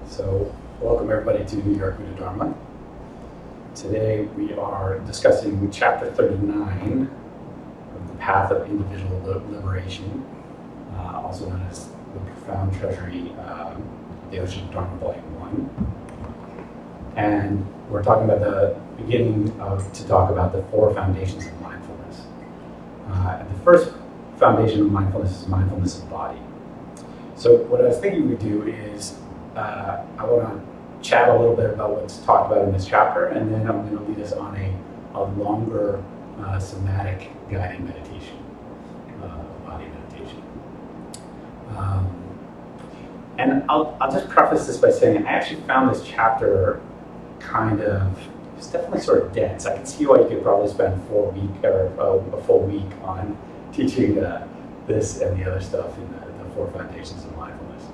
So, welcome everybody to York Buddha Dharma. Today we are discussing chapter 39 of the Path of Individual Liberation, also known as the Profound Treasury, the Ocean of Dharma, Volume 1. And we're talking about to talk about the Four Foundations of Mindfulness. And the first foundation of mindfulness is mindfulness of body. So what I was thinking we'd do is I want to chat a little bit about what's talked about in this chapter, and then I'm going to lead us on a longer somatic guided meditation, body meditation. And I'll just preface this by saying I actually found this chapter it's definitely sort of dense. I can see why you could probably spend a full week on teaching this and the other stuff in the Four Foundations of Mindfulness.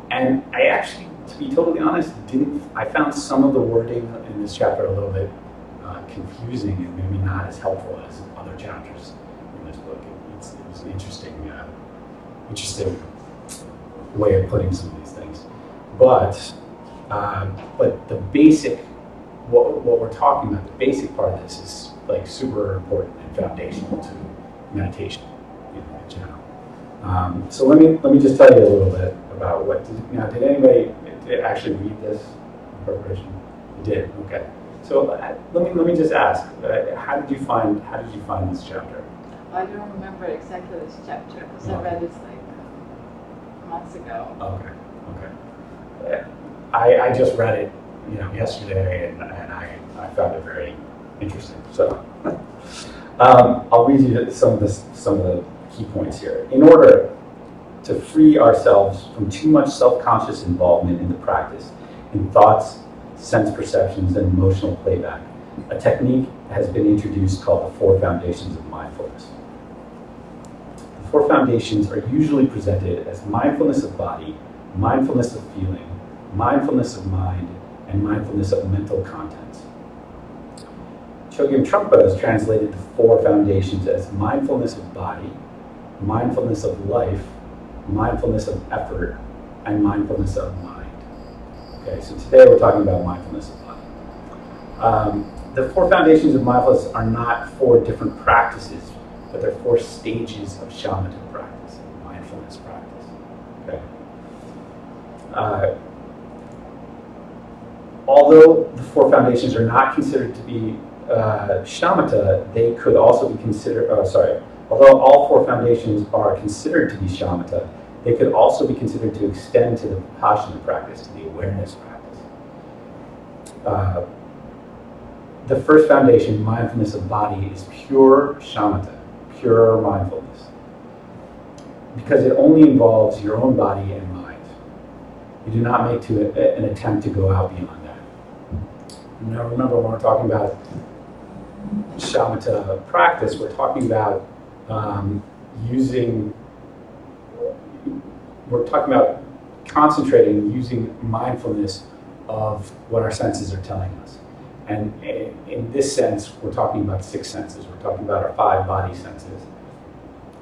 And I actually, to be totally honest, I found some of the wording in this chapter a little bit confusing and maybe not as helpful as other chapters in this book. It was an interesting way of putting some of these things. But the basic, what we're talking about, the basic part of this is like super important and foundational to meditation, in general. So let me just tell you a little bit about did anybody actually read this in preparation? You did, okay. So let me just ask, how did you find this chapter? I don't remember exactly this chapter because I read it like months ago. Okay. I just read it, yesterday, and I found it very interesting. So I'll read you some of the key points here. In order to free ourselves from too much self-conscious involvement in the practice, in thoughts, sense perceptions, and emotional playback, a technique has been introduced called the Four Foundations of Mindfulness. The Four Foundations are usually presented as mindfulness of body, mindfulness of feeling, mindfulness of mind, and mindfulness of mental contents. Chogyam Trungpa has translated the Four Foundations as mindfulness of body, mindfulness of life, mindfulness of effort, and mindfulness of mind. Okay, so today we're talking about mindfulness of body. The Four Foundations of Mindfulness are not four different practices, but they're four stages of shamatha practice, mindfulness practice. Okay. Although the Four Foundations are not considered to be shamatha, they could also be considered, although all Four Foundations are considered to be shamatha, they could also be considered to extend to the vipassana practice, to the awareness practice. The first foundation, mindfulness of body, is pure shamatha, pure mindfulness, because it only involves your own body and mind. You do not make an attempt to go out beyond that. Now remember, when we're talking about shamatha practice, we're talking about concentrating, using mindfulness of what our senses are telling us. And in this sense, we're talking about six senses. We're talking about our five body senses.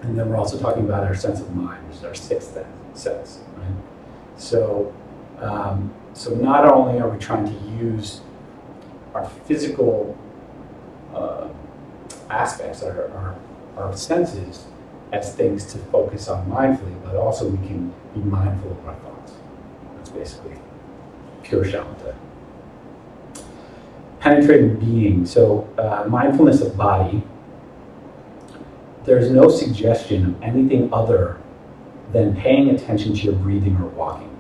And then we're also talking about our sense of mind, which is our sixth sense. Right? So not only are we trying to use our physical aspects, our senses, as things to focus on mindfully, but also we can be mindful of our thoughts. That's basically pure shamatha. Penetrating being. So mindfulness of body, there's no suggestion of anything other than paying attention to your breathing or walking.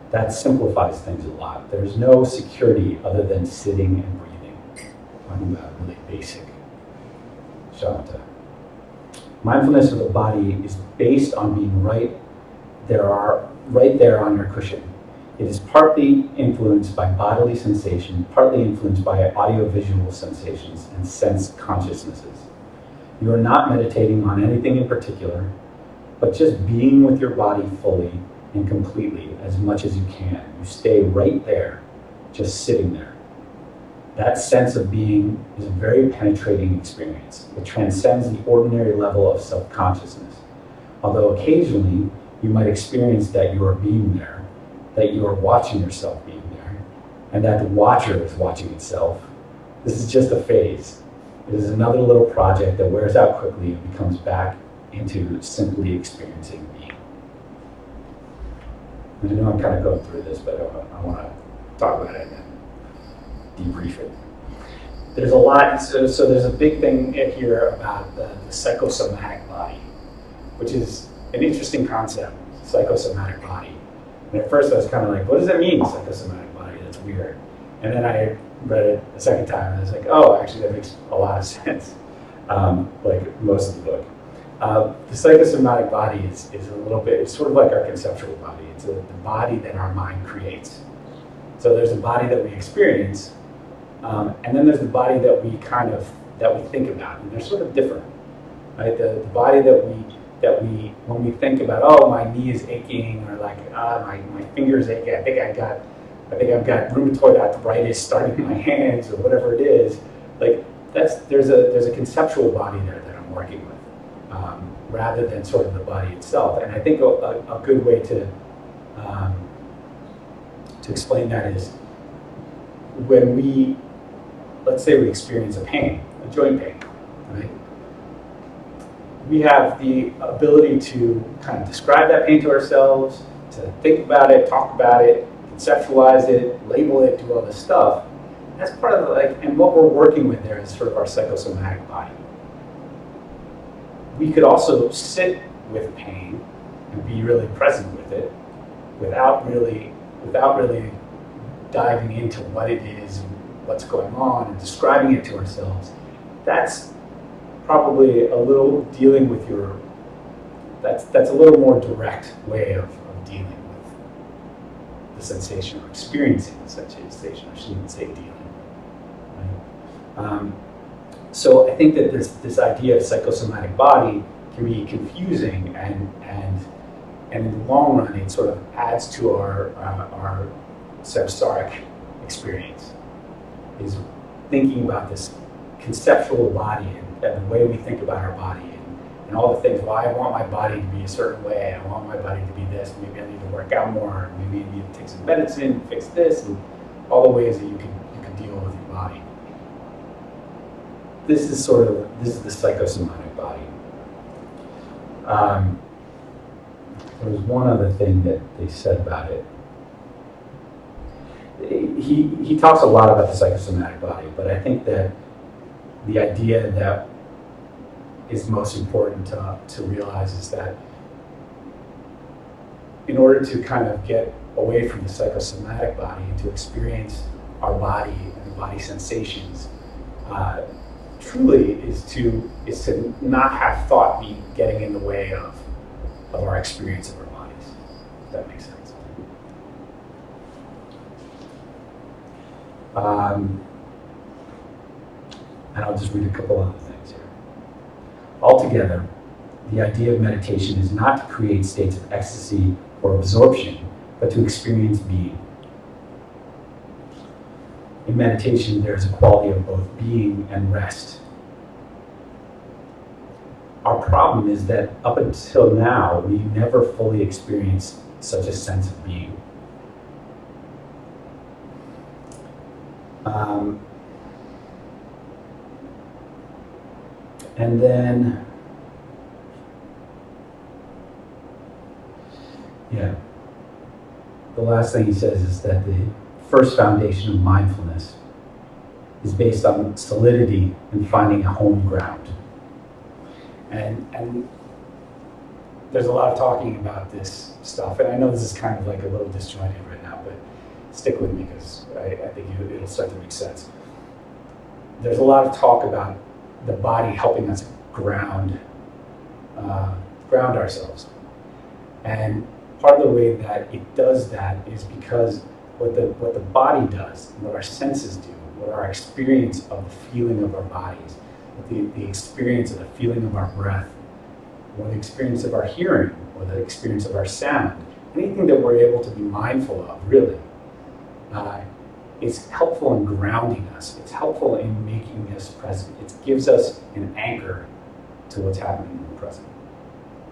That simplifies things a lot. There's no security other than sitting and breathing. Talking about really basic shamatha. Mindfulness of the body is based on being right there on your cushion. It is partly influenced by bodily sensation, partly influenced by audiovisual sensations and sense consciousnesses. You are not meditating on anything in particular, but just being with your body fully and completely as much as you can. You stay right there, just sitting there. That sense of being is a very penetrating experience. It transcends the ordinary level of self-consciousness. Although occasionally you might experience that you are being there, that you are watching yourself being there, and that the watcher is watching itself. This is just a phase. It is another little project that wears out quickly and becomes back into simply experiencing being. And I know I'm kind of going through this, but I want to talk about it and debrief it. There's a lot, so there's a big thing here about the psychosomatic body, which is an interesting concept, psychosomatic body. And at first I was kind of like, what does that mean, psychosomatic body? That's weird. And then I read it a second time and I was like, oh, actually that makes a lot of sense, like most of the book. The psychosomatic body is a little bit, it's sort of like our conceptual body. It's the body that our mind creates. So there's a body that we experience, and then there's the body that we think about, and they're sort of different, right? The body that we when we think about, oh, my knee is aching, or like, my finger's aching, I think I've got rheumatoid arthritis starting in my hands, or whatever it is. Like there's a conceptual body there that I'm working with, rather than sort of the body itself. And I think a good way to explain that is when let's say we experience a pain, a joint pain, right? We have the ability to kind of describe that pain to ourselves, to think about it, talk about it, conceptualize it, label it, do all this stuff. That's part of and what we're working with there is sort of our psychosomatic body. We could also sit with pain and be really present with it without really diving into what it is and what's going on and describing it to ourselves. That's probably a little dealing with that's a little more direct way of dealing with the sensation or experiencing the sensation. I shouldn't say dealing. Right? So I think that this idea of psychosomatic body can be confusing, and in the long run, it sort of adds to our samsaric experience. Is thinking about this conceptual body and the way we think about our body and all the things. Well, I want my body to be a certain way. I want my body to be this. Maybe I need to work out more. Maybe I need to take some medicine, fix this, and all the ways that you can deal with your body. This is the psychosomatic body. There was one other thing that they said about it. He talks a lot about the psychosomatic body, but I think that the idea that is most important to realize is that in order to kind of get away from the psychosomatic body and to experience our body and the body sensations, truly is to not have thought be getting in the way of our experience of our bodies. If that makes sense. And I'll just read a couple other things here. Altogether, the idea of meditation is not to create states of ecstasy or absorption, but to experience being. In meditation, there is a quality of both being and rest. Our problem is that up until now, we never fully experienced such a sense of being. And then, the last thing he says is that the first foundation of mindfulness is based on solidity and finding a home ground. And there's a lot of talking about this stuff, and I know this is kind of like a little disjointed right now, but stick with me because I think it'll start to make sense. There's a lot of talk about the body helping us ground ourselves. And part of the way that it does that is because what the body does, what our senses do, what our experience of the feeling of our bodies, the experience of the feeling of our breath, or the experience of our hearing, or the experience of our sound, anything that we're able to be mindful of, really, is helpful in grounding us. It's helpful in making us present. It gives us an anchor to what's happening in the present.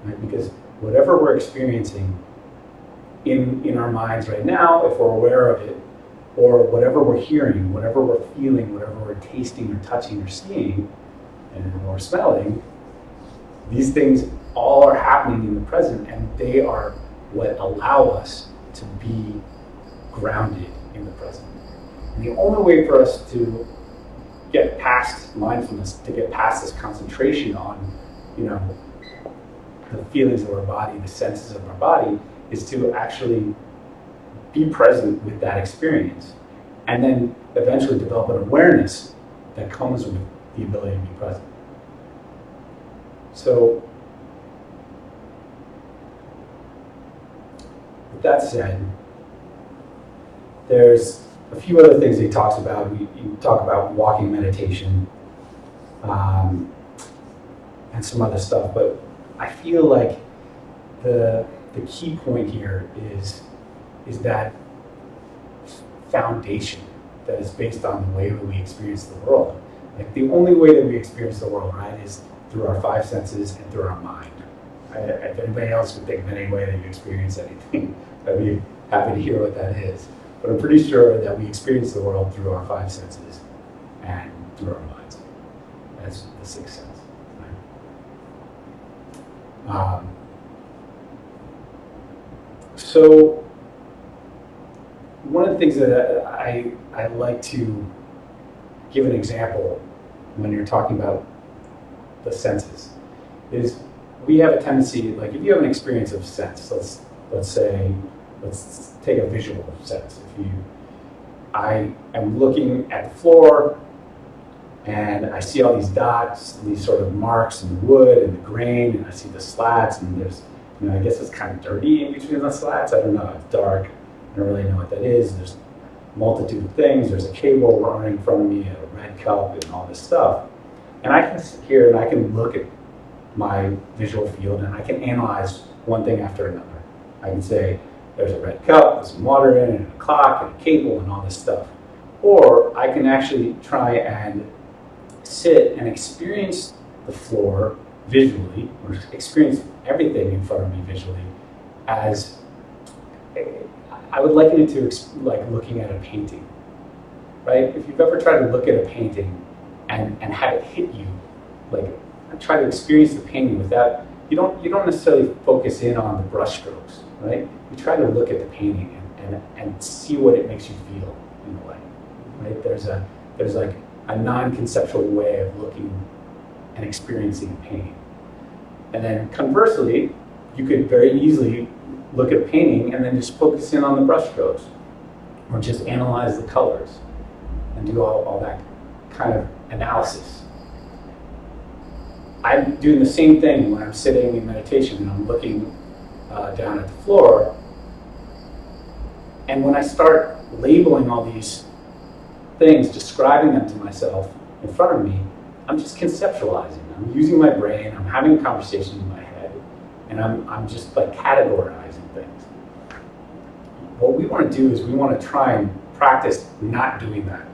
Right? Because whatever we're experiencing in our minds right now, if we're aware of it, or whatever we're hearing, whatever we're feeling, whatever we're tasting or touching or seeing, or smelling, these things all are happening in the present, and they are what allow us to be grounded in the present. And the only way for us to get past mindfulness, to get past this concentration on, the feelings of our body, the senses of our body, is to actually be present with that experience, and then eventually develop an awareness that comes with the ability to be present. So, with that said, there's a few other things he talks about. You talk about walking meditation, and some other stuff, but I feel like the key point here is that foundation that is based on the way that we experience the world. Like, the only way that we experience the world, right, is through our five senses and through our mind. If anybody else would think of any way that you experience anything, I'd be happy to hear what that is. But I'm pretty sure that we experience the world through our five senses and through our minds. That's the sixth sense. Right? So one of the things that I like to give an example when you're talking about the senses is we have a tendency, like if you have an experience of sense, let's take a visual sense. I am looking at the floor and I see all these dots, these sort of marks in the wood and the grain, and I see the slats, and there's, I guess it's kind of dirty in between the slats. I don't know, it's dark. I don't really know what that is. There's a multitude of things. There's a cable running in front of me, a red cup, and all this stuff. And I can sit here and I can look at my visual field and I can analyze one thing after another. I can say, there's a red cup with some water in it, and a clock, and a cable, and all this stuff. Or I can actually try and sit and experience the floor visually, or experience everything in front of me visually, as I would liken it to like looking at a painting, right? If you've ever tried to look at a painting and have it hit you, like try to experience the painting without, you don't necessarily focus in on the brush strokes, right? You try to look at the painting and see what it makes you feel in a way, right? There's like a non-conceptual way of looking and experiencing a painting. And then conversely, you could very easily look at a painting and then just focus in on the brush strokes, or just analyze the colors and do all that kind of analysis. I'm doing the same thing when I'm sitting in meditation and I'm looking down at the floor. And when I start labeling all these things, describing them to myself in front of me, I'm just conceptualizing. I'm using my brain, I'm having a conversation in my head, and I'm just like categorizing things. What we want to do is we want to try and practice not doing that.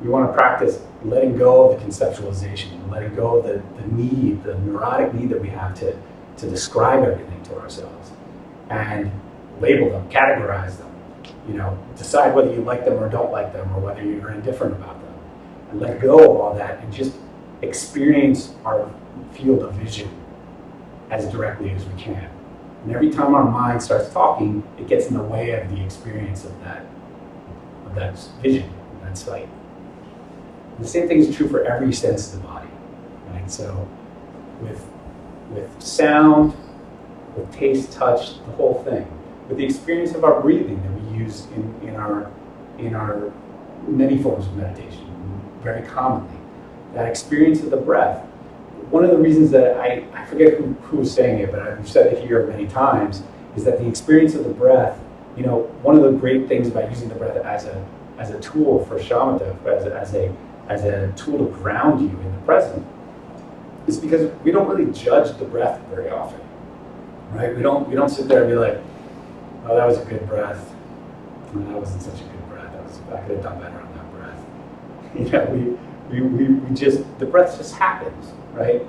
We want to practice letting go of the conceptualization, letting go of the need, the neurotic need that we have to describe everything to ourselves, and label them, categorize them, decide whether you like them or don't like them, or whether you're indifferent about them, and let go of all that and just experience our field of vision as directly as we can. And every time our mind starts talking, it gets in the way of the experience of that vision, of that sight. And the same thing is true for every sense of the body, right? So with sound, with taste, touch, the whole thing, with the experience of our breathing that we use in our many forms of meditation, very commonly, that experience of the breath. One of the reasons that I forget who was saying it, but I've said it here many times, is that the experience of the breath, one of the great things about using the breath as a tool for shamatha, as a tool to ground you in the present, is because we don't really judge the breath very often, right? We don't sit there and be like, oh, that was a good breath. No, that wasn't such a good breath. I could have done better on that breath. We just, the breath just happens, right?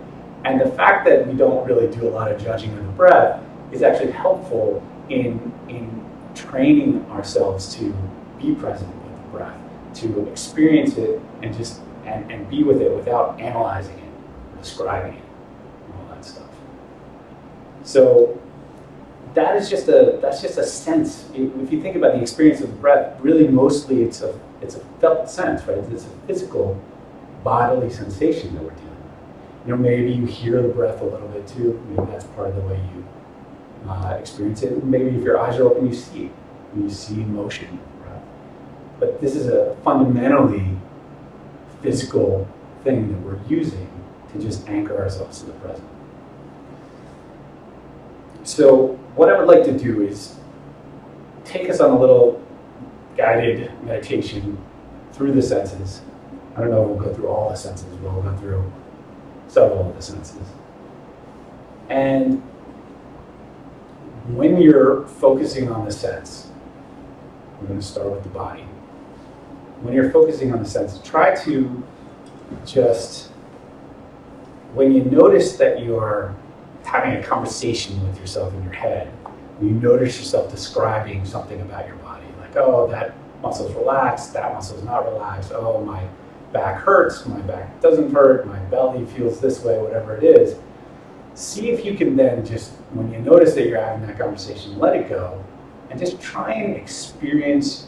And the fact that we don't really do a lot of judging of the breath is actually helpful in training ourselves to be present with the breath, to experience it and just and be with it without analyzing it, describing it, and all that stuff. So that's just a sense. If you think about the experience of the breath, really mostly it's a felt sense, right? It's a physical, bodily sensation that we're dealing with. Maybe you hear the breath a little bit too. Maybe that's part of the way you experience it. Maybe if your eyes are open, you see it. You see motion, right? But this is a fundamentally physical thing that we're using to just anchor ourselves to the present. So what I would like to do is take us on a little guided meditation through the senses. I don't know if we'll go through all the senses, but we'll go through several of the senses. And when you're focusing on the sense, we're going to start with the body. When you're focusing on the sense, try to just, when you notice that you're having a conversation with yourself in your head, you notice yourself describing something about your body, like, oh, that muscle's relaxed, that muscle's not relaxed, oh, my back hurts, my back doesn't hurt, my belly feels this way, whatever it is. See if you can then just, when you notice that you're having that conversation, let it go, and just try and experience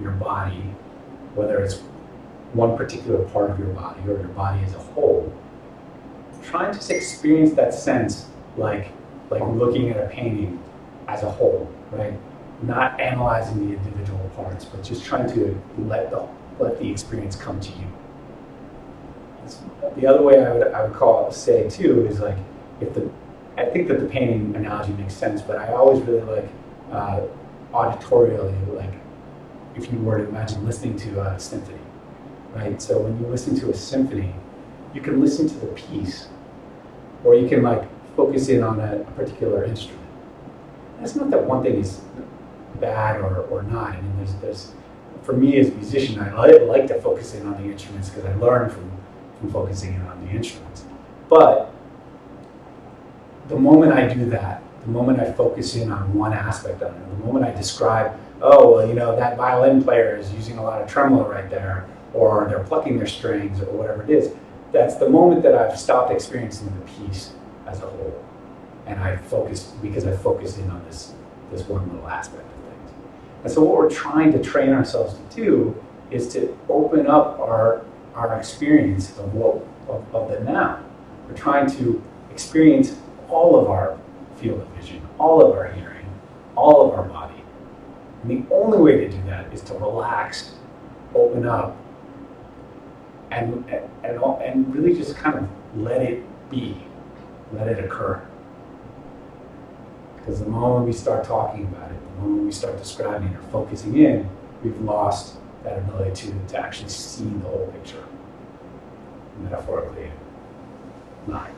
your body, whether it's one particular part of your body or your body as a whole. Try and just experience that sense like looking at a painting as a whole, right? Not analyzing the individual parts, but just trying to let the experience come to you. The other way I would say too is like, I think that the painting analogy makes sense, but I always really like auditorially, like if you were to imagine listening to a symphony, right? So when you listen to a symphony, you can listen to the piece, or you can like focus in on a particular instrument. And it's not that one thing is bad or not. I mean, there's for me as a musician, I like to focus in on the instruments because I learn from focusing in on the instruments. But the moment I do that, the moment I focus in on one aspect of it, the moment I describe, oh, well, that violin player is using a lot of tremolo right there, or they're plucking their strings, or whatever it is, that's the moment that I've stopped experiencing the piece as a whole. And I focus in on this one little aspect of things. And so what we're trying to train ourselves to do is to open up our experience of the now. We're trying to experience all of our field of vision, all of our hearing, all of our body. And the only way to do that is to relax, open up, and really just kind of let it be, let it occur. Because the moment we start talking about it, the moment we start describing or focusing in, we've lost that ability to actually see the whole picture, metaphorically, mind.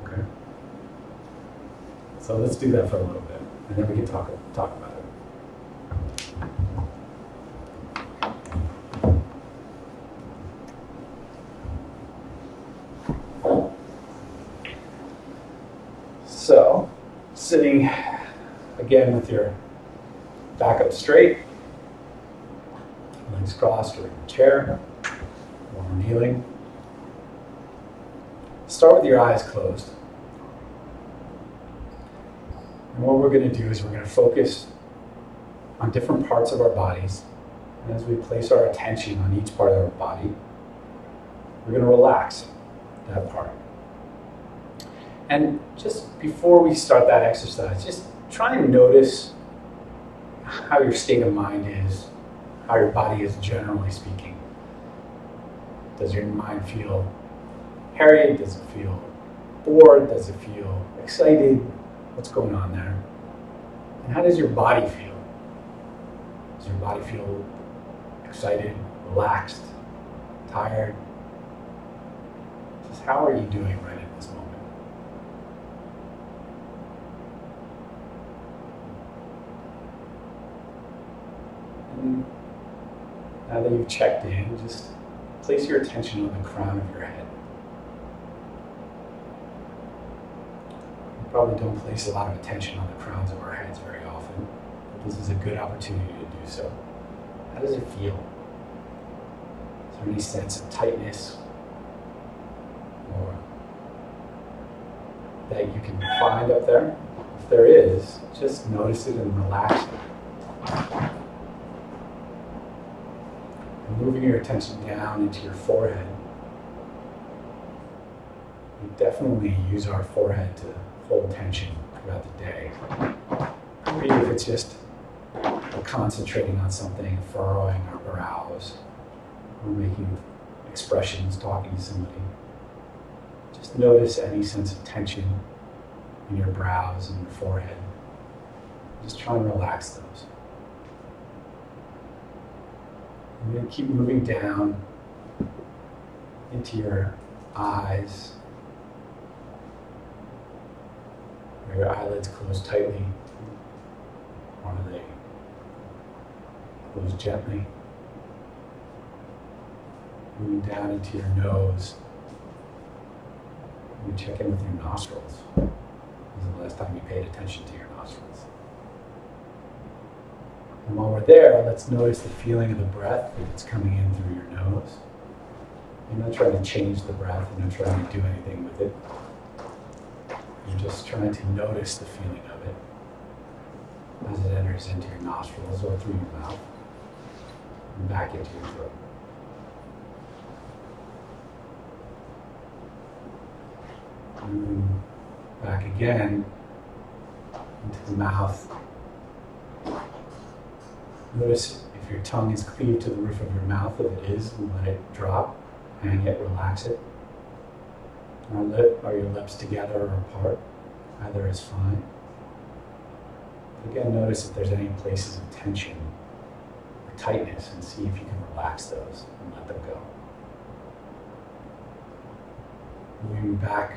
Okay? So let's do that for a little bit, and then we can talk about it. So, sitting again with your back up straight, legs crossed or in a chair, or kneeling. Start with your eyes closed. And what we're going to do is we're going to focus on different parts of our bodies. And as we place our attention on each part of our body, we're going to relax that part. And just before we start that exercise, just try and notice how your state of mind is, how your body is generally speaking. Does your mind feel harried? Does it feel bored? Does it feel excited? What's going on there? And how does your body feel? Does your body feel excited, relaxed, tired? Just how are you doing right at this moment? And now that you've checked in, just place your attention on the crown of your head. We probably don't place a lot of attention on the crowns of our heads very often. this is a good opportunity to do so. How does it feel? Is there any sense of tightness or that you can find up there? If there is, just notice it and relax it. And moving your attention down into your forehead. We definitely use our forehead to hold tension throughout the day. Or even if it's just concentrating on something, furrowing our brows, or making expressions, talking to somebody. Just notice any sense of tension in your brows and your forehead. Just try and relax those. And then keep moving down into your eyes. Are your eyelids closed tightly? Or are they closed gently? Moving down into your nose. You check in with your nostrils. When was the last time you paid attention to your nostrils? And while we're there, let's notice the feeling of the breath that's coming in through your nose. You're not trying to change the breath. You're not trying to do anything with it. You're just trying to notice the feeling of it as it enters into your nostrils or through your mouth and back into your throat. And then back again into the mouth. Notice if your tongue is cleaved to the roof of your mouth. If it is, let it drop, hang it, relax it. Are your lips together or apart? Either is fine. Again, notice if there's any places of tension or tightness and see if you can relax those and let them go. Moving back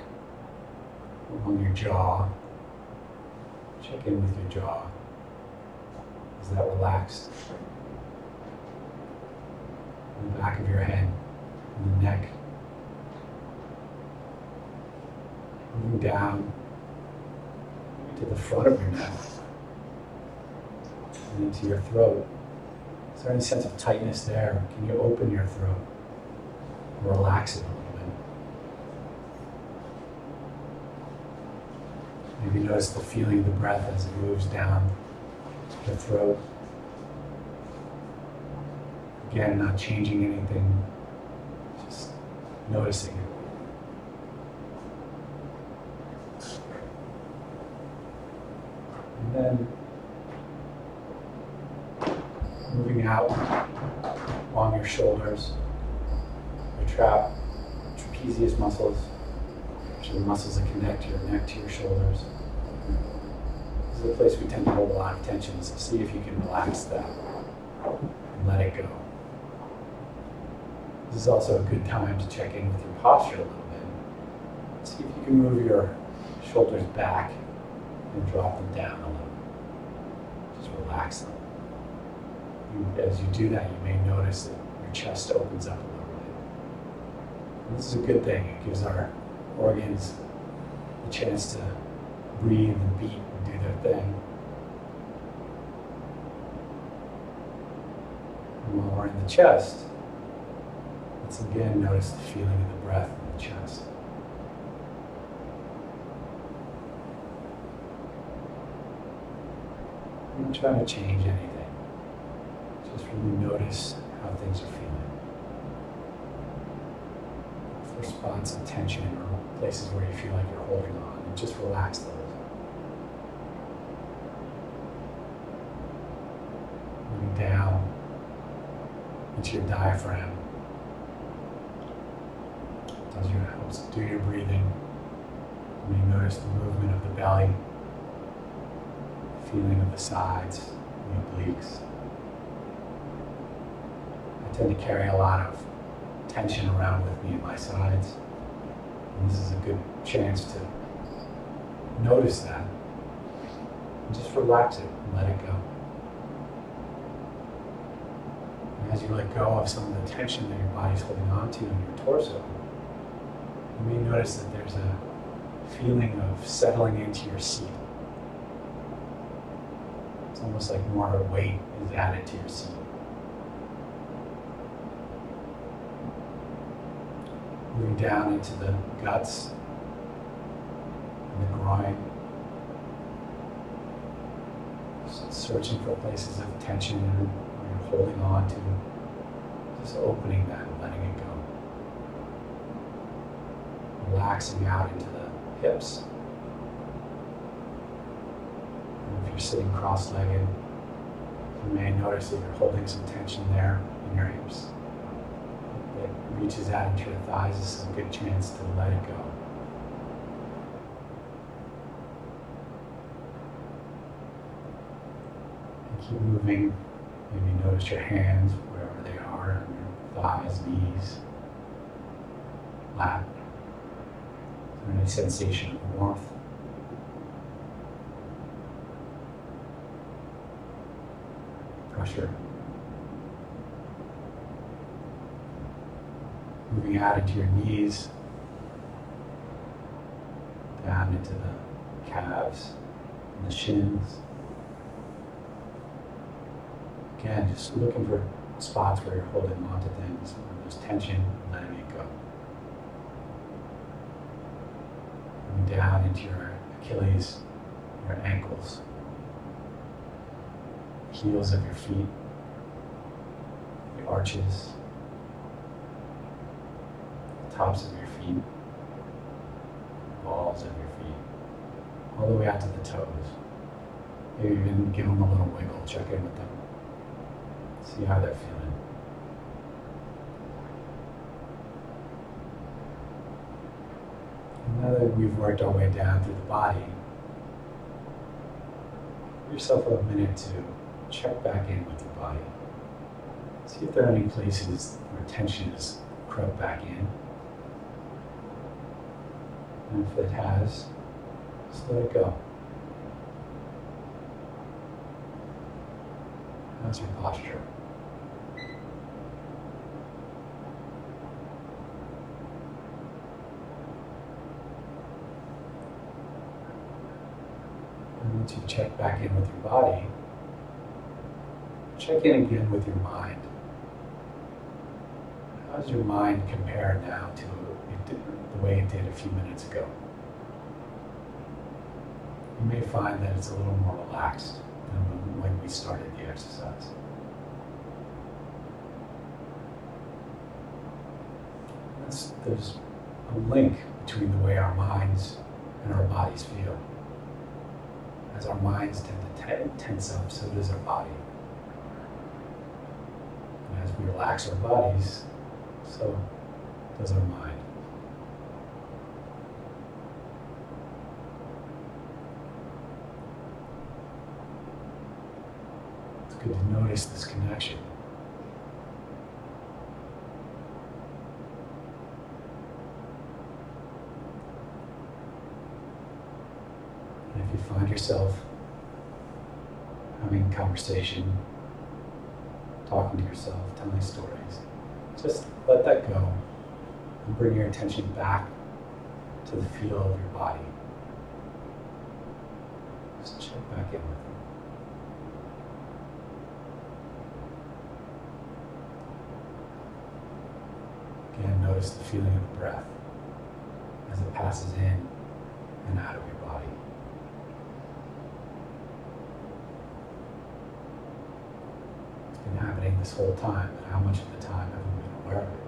along your jaw. Check in with your jaw. Is that relaxed? In the back of your head, and the neck. Moving down to the front of your neck and into your throat. Is there any sense of tightness there? Can you open your throat and relax it a little bit? Maybe notice the feeling of the breath as it moves down the throat. Again, not changing anything, just noticing it. And then moving out along your shoulders, your trapezius muscles, which are the muscles that connect your neck to your shoulders. This is a place we tend to hold a lot of tension, so see if you can relax that and let it go. This is also a good time to check in with your posture a little bit. See if you can move your shoulders back and drop them down a little. Just relax them. As you do that, you may notice that your chest opens up a little bit. And this is a good thing. It gives our organs a chance to breathe and beat and do their thing. And while we're in the chest, let's again notice the feeling of the breath in the chest. I'm not trying to change anything. Just really notice how things are feeling. For spots of tension or places where you feel like you're holding on, and just relax those. Moving down into your diaphragm. As you helps do your breathing, you may notice the movement of the belly, feeling of the sides, the obliques. I tend to carry a lot of tension around with me in my sides. And this is a good chance to notice that. And just relax it and let it go. And as you let go of some of the tension that your body's holding on to in your torso, you may notice that there's a feeling of settling into your seat. It's almost like more weight is added to your seat. Moving down into the guts and the groin. Searching for places of tension where you're holding on to. Just opening that and letting it go. Relaxing out into the hips. And if you're sitting cross-legged, you may notice that you're holding some tension there in your hips. It reaches out into your thighs. This is a good chance to let it go. And keep moving. Maybe notice your hands wherever they are, on your thighs, knees, lap. Is there any sensation of warmth? Pressure? Moving out into your knees, down into the calves and the shins. Again, just looking for spots where you're holding on to things, where there's tension, and letting it go. Moving down into your Achilles, your ankles, heels of your feet, the arches, tops of your feet, balls of your feet, all the way out to the toes. Maybe even give them a little wiggle, check in with them. See how they're feeling. And now that we've worked our way down through the body, give yourself a minute to check back in with your body. See if there are any places where tension has crept back in. And if it has, just let it go. How's your posture? And once you check back in with your body, check in again with your mind. How does your mind compare now to the way it did a few minutes ago? You may find that it's a little more relaxed than when we started the exercise. There's a link between the way our minds and our bodies feel. As our minds tend to tense up, so does our body. And as we relax our bodies, so does our mind. It's good to notice this connection. And if you find yourself having conversation, talking to yourself, telling stories, just let that go and bring your attention back to the feel of your body. Just check back in with it. Again, notice the feeling of the breath as it passes in and out of your body. It's been happening this whole time, but how much of the time have we been aware of it?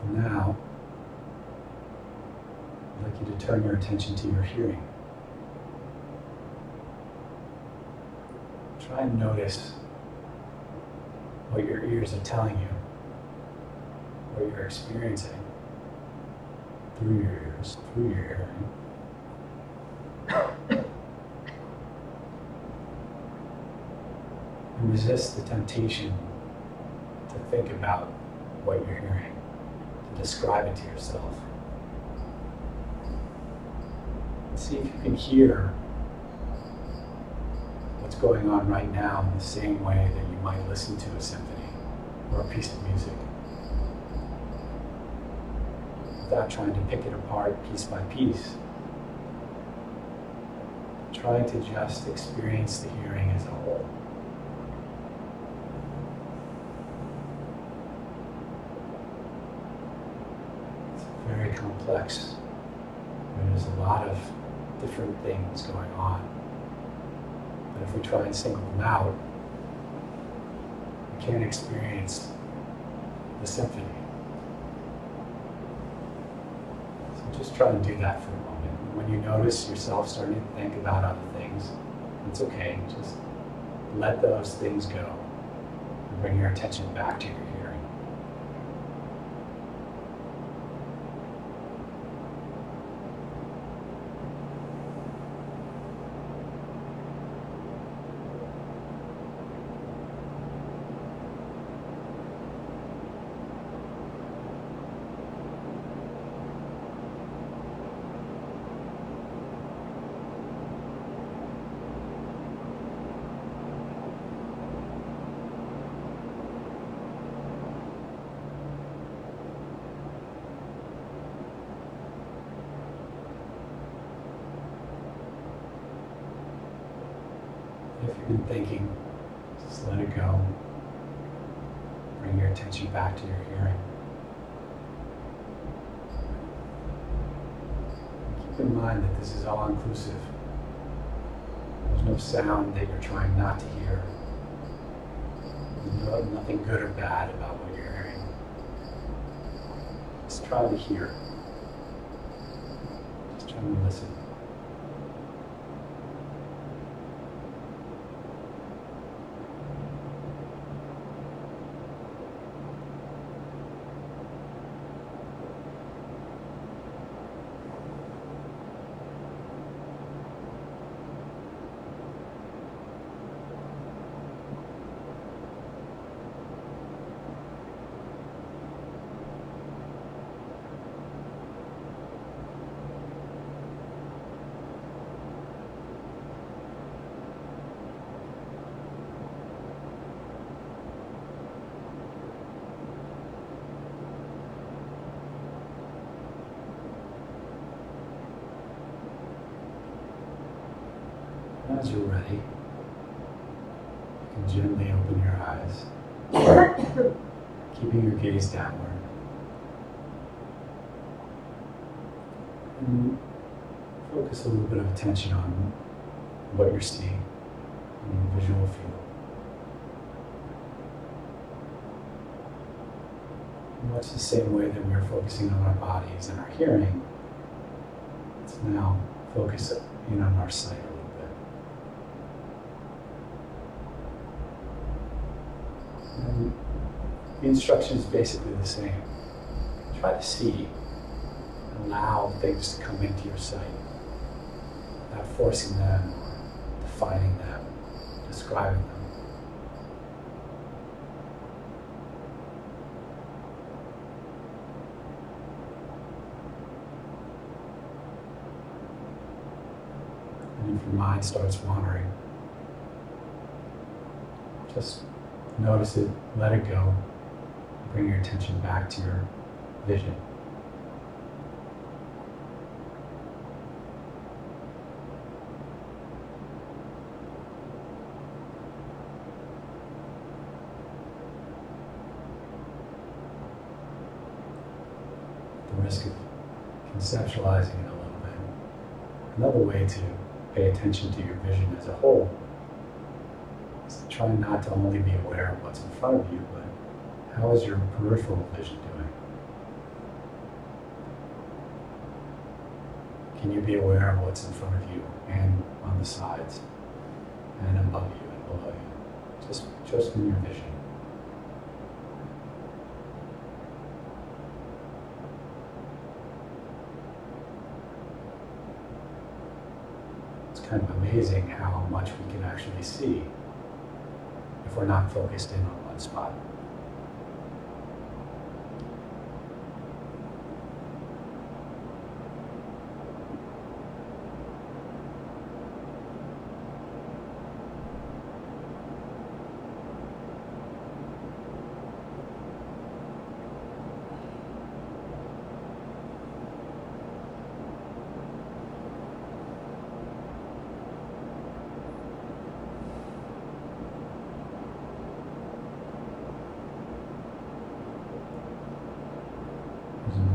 And now, I'd like you to turn your attention to your hearing. Try and notice what your ears are telling you, what you're experiencing through your ears, through your hearing. And resist the temptation to think about what you're hearing, to describe it to yourself. And see if you can hear what's going on right now in the same way that you might listen to a symphony or a piece of music. without trying to pick it apart piece by piece. Trying to just experience the hearing as a whole. It's very complex. There's a lot of different things going on. But if we try and single them out, we can't experience the symphony. So just try and do that for a moment. When you notice yourself starting to think about other things, it's okay. Just let those things go and bring your attention back to your hearing. If you've been thinking, just let it go. Bring your attention back to your hearing. Keep in mind that this is all inclusive. There's no sound that you're trying not to hear. There's nothing good or bad about what you're hearing. Just try to hear. Just try to listen. As you're ready, you can gently open your eyes, keeping your gaze downward. And focus a little bit of attention on what you're seeing, on your visual field. In much the same way that we're focusing on our bodies and our hearing, let's now focus in on our sight. And the instruction is basically the same. Try to see and allow things to come into your sight, not forcing them or defining them, describing them. And if your mind starts wandering, just notice it, let it go, bring your attention back to your vision. At the risk of conceptualizing it a little bit, another way to pay attention to your vision as a whole is to try not to only be aware of what's in front of you, but how is your peripheral vision doing? Can you be aware of what's in front of you and on the sides and above you and below you? Just in your vision. It's kind of amazing how much we can actually see if we're not focused in on one spot.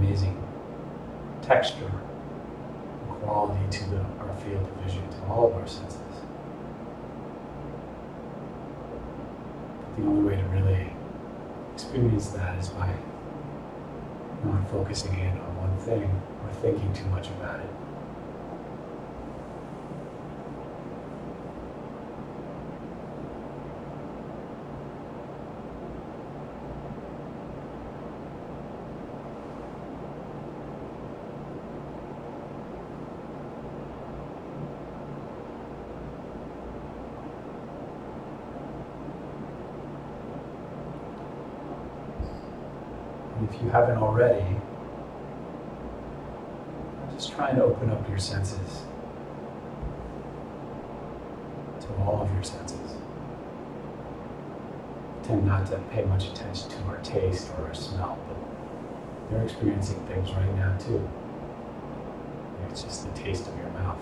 amazing texture and quality to our field of vision, to all of our senses. But the only way to really experience that is by not focusing in on one thing or thinking too much about it. If you haven't already, just try and open up your senses to all of your senses. We tend not to pay much attention to our taste or our smell, but they're experiencing things right now too. It's just the taste of your mouth.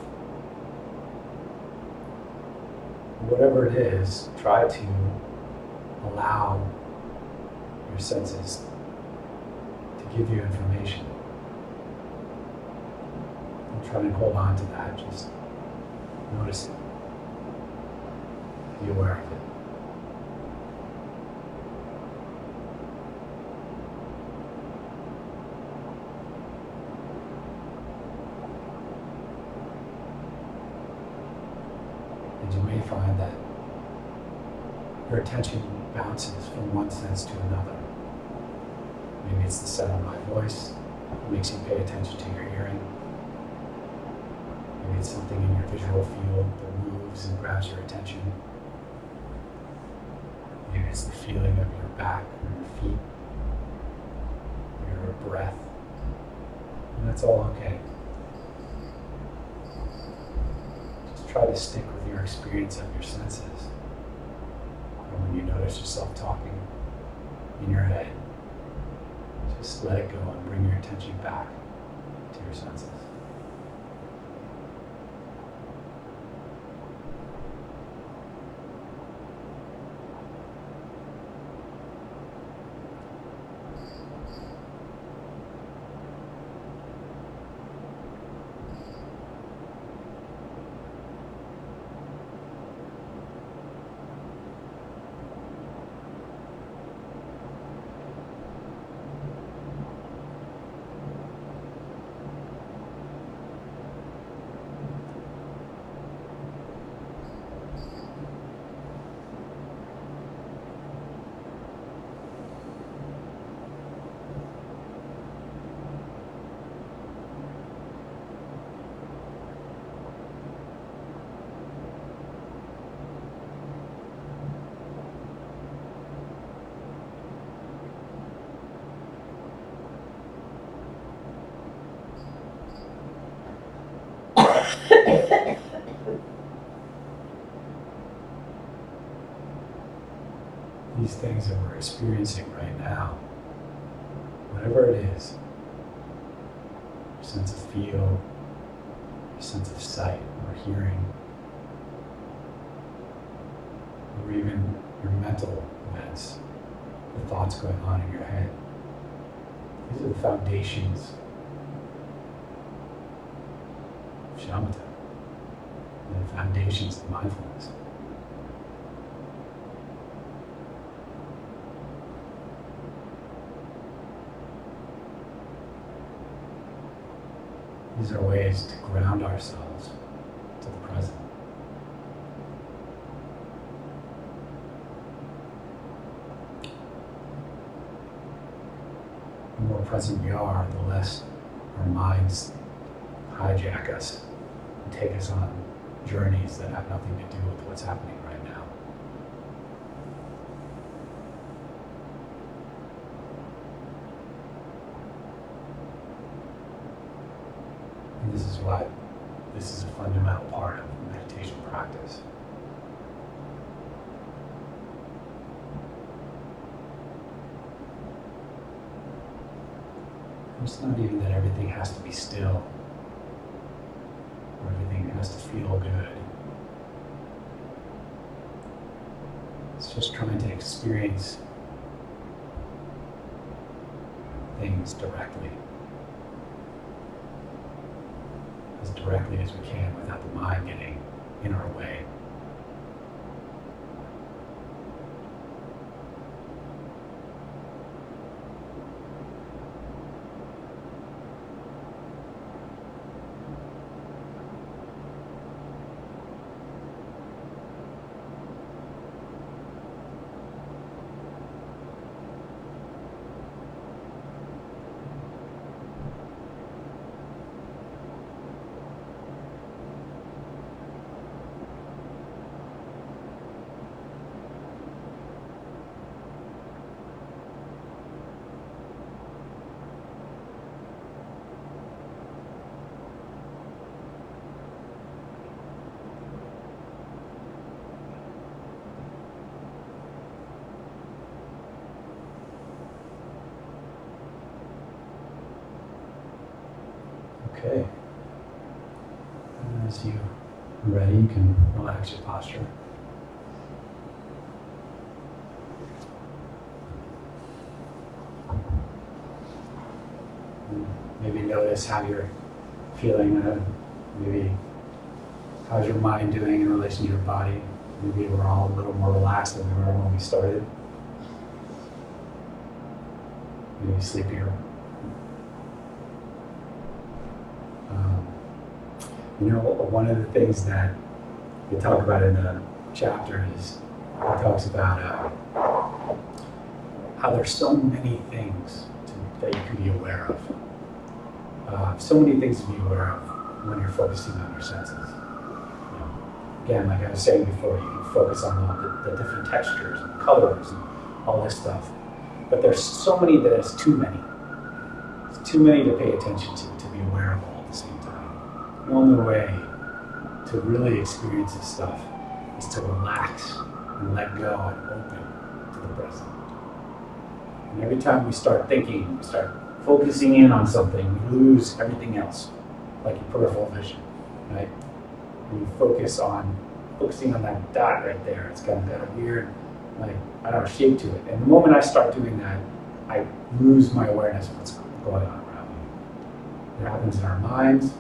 Whatever it is, try to allow your senses give you information. Don't try and hold on to that, just notice it. Be aware of it. And you may find that your attention bounces from one sense to another. Maybe it's the sound of my voice that makes you pay attention to your hearing. Maybe it's something in your visual field that moves and grabs your attention. Maybe it's the feeling of your back or your feet, your breath. And that's all okay. Just try to stick with your experience of your senses. And when you notice yourself talking in your head, just let it go and bring your attention back to your senses. These things that we're experiencing right now, whatever it is, your sense of feel, your sense of sight or hearing, or even your mental events, the thoughts going on in your head. These are the foundations of shamatha, and the foundations of mindfulness. These are ways to ground ourselves to the present. The more present we are, the less our minds hijack us and take us on journeys that have nothing to do with what's happening right now. And this is why this is a fundamental part of meditation practice. It's not even that everything has to be still, or everything has to feel good. It's just trying to experience things directly directly as we can without the mind getting in our way. Okay. And as you're ready, you can relax your posture. And maybe notice how you're feeling. Maybe how's your mind doing in relation to your body? Maybe we're all a little more relaxed than we were when we started. Maybe sleepier. One of the things that we talk about in the chapter is it talks about how there's so many things that you can be aware of. So many things to be aware of when you're focusing on your senses. Again, like I was saying before, you can focus on all the different textures and colors and all this stuff. But there's so many that it's too many. It's too many to pay attention to be aware of all at the same time. The only way to really experience this stuff is to relax and let go and open to the present. And every time we start thinking, we start focusing in on something, we lose everything else, like your peripheral vision, right? When you focusing on that dot right there, it's got a weird, shape to it. And the moment I start doing that, I lose my awareness of what's going on around me. It happens in our minds.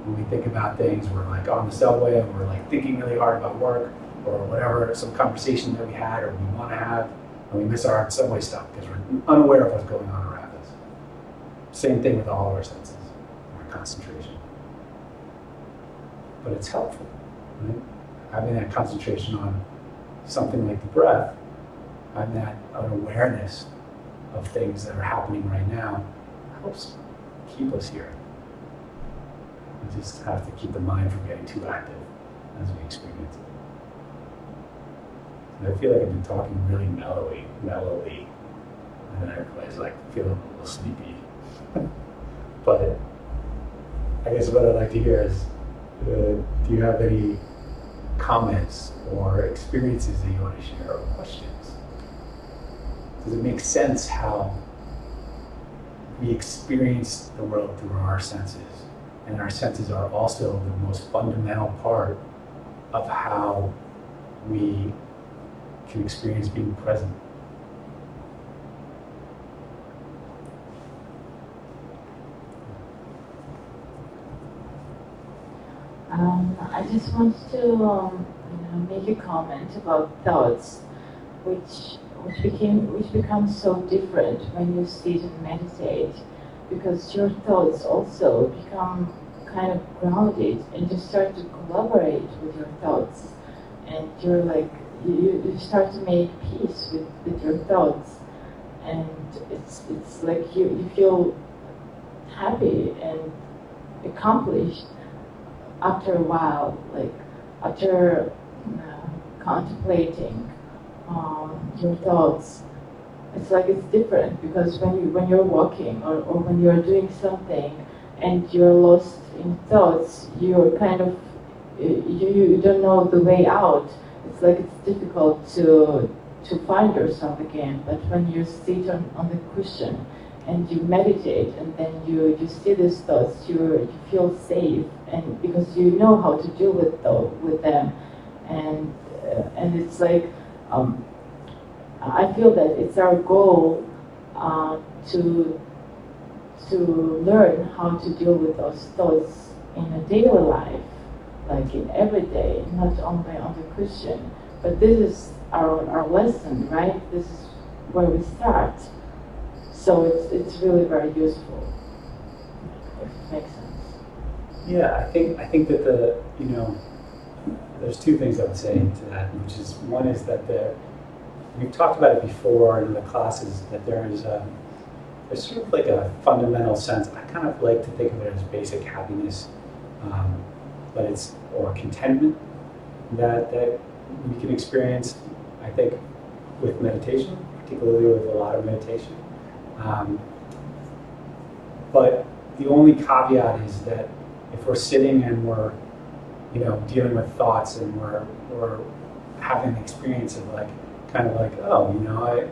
When we think about things, we're like on the subway and we're like thinking really hard about work or whatever, some conversation that we had or we want to have, and we miss our subway stop because we're unaware of what's going on around us. Same thing with all of our senses, our concentration. But it's helpful, right? Having that concentration on something like the breath, having that awareness of things that are happening right now helps keep us here. We just have to keep the mind from getting too active as we experience it. And I feel like I've been talking really mellowly, and everybody's like feeling a little sleepy. But I guess what I'd like to hear is, do you have any comments or experiences that you want to share or questions? Does it make sense how we experience the world through our senses? And our senses are also the most fundamental part of how we can experience being present. I just want to make a comment about thoughts, which become so different when you sit and meditate, because your thoughts also become kind of grounded, and you start to collaborate with your thoughts, and you're like you start to make peace with your thoughts, and it's like you feel happy and accomplished after a while, like after contemplating your thoughts. It's like it's different, because when you're walking or when you're doing something and you're lost in thoughts, you're kind of you don't know the way out. It's like it's difficult to find yourself again. But when you sit on the cushion and you meditate, and then you see these thoughts, you feel safe, and because you know how to deal with them, and it's like I feel that it's our goal to learn how to deal with those thoughts in a daily life, like in every day, not only on the Christian. But this is our lesson, right? This is where we start. So it's really very useful, if it makes sense. Yeah, I think that there's two things I would say to that, which is one is that we've talked about it before in the classes, that there's sort of like a fundamental sense. I kind of like to think of it as basic happiness, but or contentment that we can experience, I think, with meditation, particularly with a lot of meditation. But the only caveat is that if we're sitting and we're, dealing with thoughts and we're having an experience of kind of like, oh,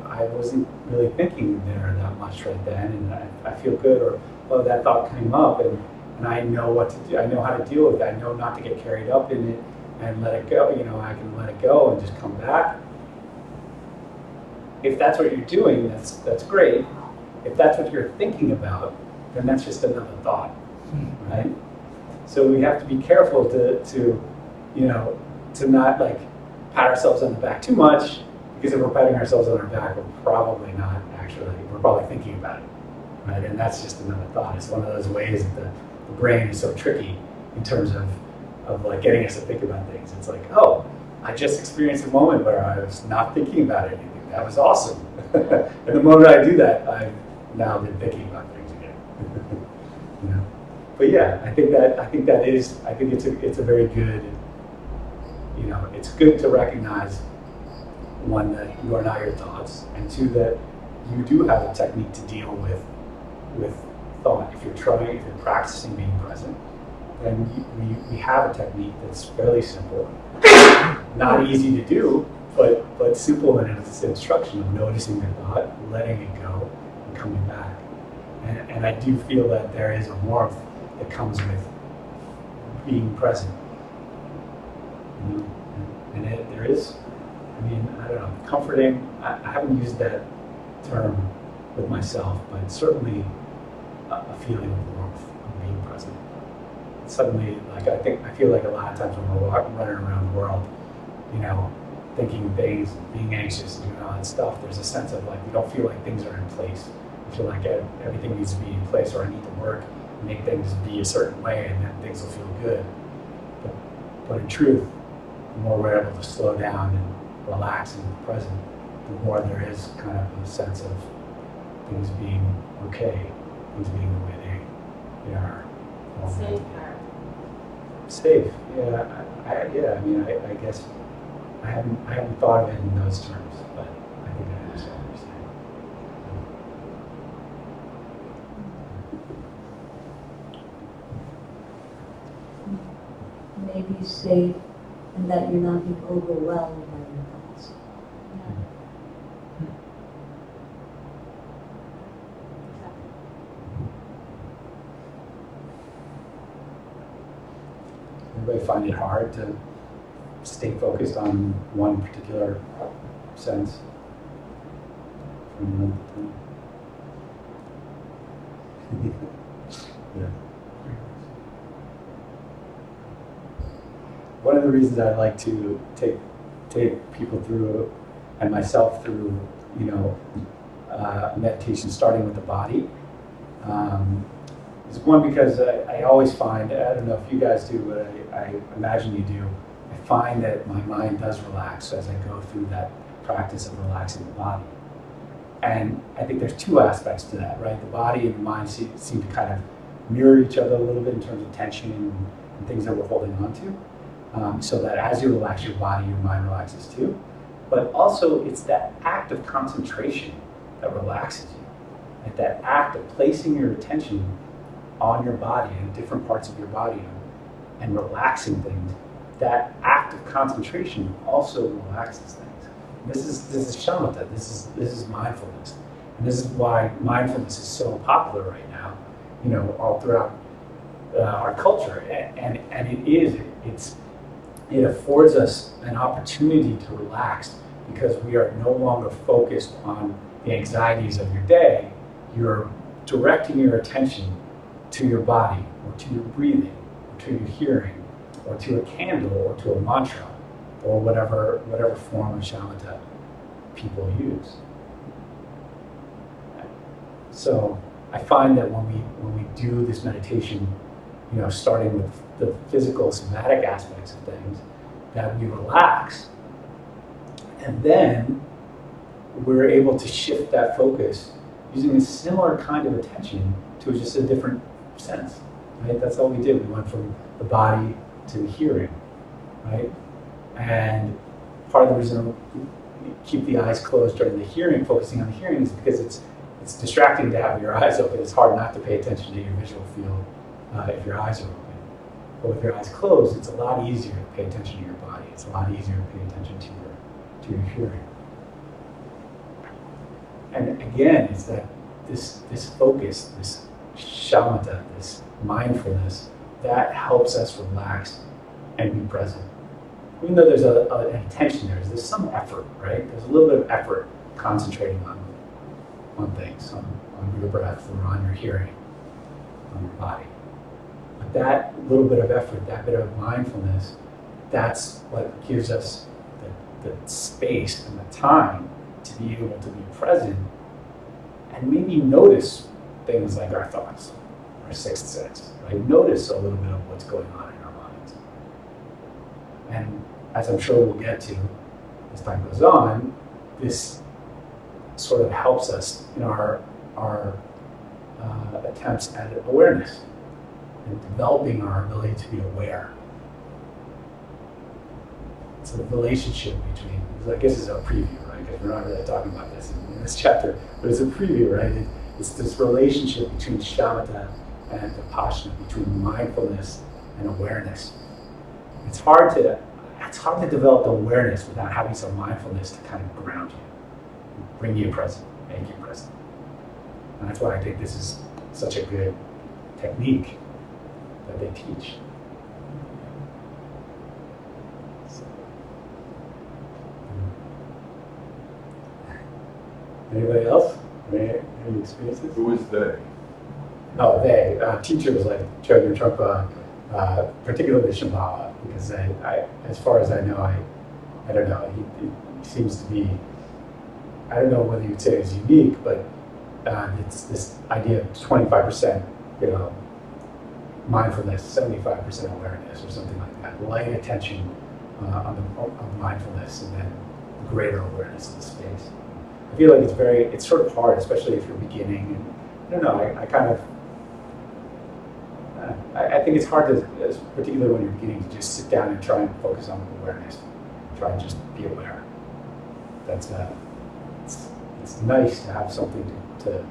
I wasn't really thinking there that much right then, and I feel good, or oh, that thought came up, and I know what to do. I know how to deal with it. I know not to get carried up in it and let it go. I can let it go and just come back. If that's what you're doing, that's great. If that's what you're thinking about, then that's just another thought, right? So we have to be careful to not pat ourselves on the back too much, because if we're patting ourselves on our back, we're probably thinking about it, right? And that's just another thought. It's one of those ways that the brain is so tricky in terms of getting us to think about things. It's like, oh, I just experienced a moment where I was not thinking about anything. That was awesome. And the moment I do that, I've now been thinking about things again. But yeah, I think it's a very good, it's good to recognize, one, that you are not your thoughts, and two, that you do have a technique to deal with thought. If you're practicing being present, then we have a technique that's fairly simple, not easy to do, but simple in its instruction of noticing the thought, letting it go, and coming back. And I do feel that there is a warmth that comes with being present. And there is, I don't know, comforting. I haven't used that term with myself, but certainly a feeling of warmth of being present. Suddenly, I feel like a lot of times when we're running around the world, thinking things, being anxious, and doing all that stuff, there's a sense of we don't feel like things are in place. I feel like everything needs to be in place, or I need to work, make things be a certain way, and then things will feel good. But in truth, the more we're able to slow down and relax and be present, the more there is kind of a sense of things being okay, things being the way they are. Safe. Yeah. I guess I haven't thought of it in those terms, but I think I understand what you're saying. Maybe safe, and that you're not being overwhelmed by your thoughts. Anybody find it hard to stay focused on one particular sense from moment to time? Yeah. One of the reasons I like to take people through, and myself through, meditation starting with the body, is one, because I always find, I don't know if you guys do, but I imagine you do, I find that my mind does relax as I go through that practice of relaxing the body. And I think there's two aspects to that, right? The body and the mind seem to kind of mirror each other a little bit in terms of tension and things that we're holding on to. So that as you relax your body, your mind relaxes too. But also, it's that act of concentration that relaxes you. Like that act of placing your attention on your body and different parts of your body and relaxing things. That act of concentration also relaxes things. This is shamatha. This is mindfulness, and this is why mindfulness is so popular right now. All throughout our culture, and it affords us an opportunity to relax because we are no longer focused on the anxieties of your day. You're directing your attention to your body or to your breathing, or to your hearing, or to a candle, or to a mantra, or whatever form of shamatha people use. So I find that when we do this meditation, starting with the physical somatic aspects of things, that we relax, and then we're able to shift that focus using a similar kind of attention to just a different sense, right? That's all we did. We went from the body to the hearing, right? And part of the reason we keep the eyes closed during the hearing, focusing on the hearing, is because it's distracting to have your eyes open. It's hard not to pay attention to your visual field if your eyes are open. But with your eyes closed, it's a lot easier to pay attention to your body. It's a lot easier to pay attention to your hearing. And again, it's that this focus, this shamatha, this mindfulness, that helps us relax and be present. Even though there's an intention there's some effort, right? There's a little bit of effort concentrating on things, on your breath or on your hearing, on your body. But that little bit of effort, that bit of mindfulness, that's what gives us the space and the time to be able to be present and maybe notice things like our thoughts, our sixth sense, right? Notice a little bit of what's going on in our minds. And as I'm sure we'll get to as time goes on, this sort of helps us in our attempts at awareness and developing our ability to be aware. It's a relationship between, I guess it's a preview, right? Because we're not really talking about this in this chapter, but it's a preview, right? It's this relationship between shamatha and vipassana, between mindfulness and awareness. It's hard to develop awareness without having some mindfulness to kind of ground you, bring you present, make you present. And that's why I think this is such a good technique that they teach. Anybody else? Any experiences? Who is they? Oh, they. Teachers like Chogyam Trungpa, particularly Shambhala, because I, as far as I know, I don't know. He seems to be. I don't know whether you'd say it's unique, but it's this idea of 25%, mindfulness, 75% awareness, or something like that. Light attention on mindfulness, and then greater awareness of the space. I feel like it's sort of hard, especially if you're beginning. And I don't know. I think it's hard to, particularly when you're beginning, to just sit down and try and focus on awareness. Try and just be aware. That's it's nice to have something to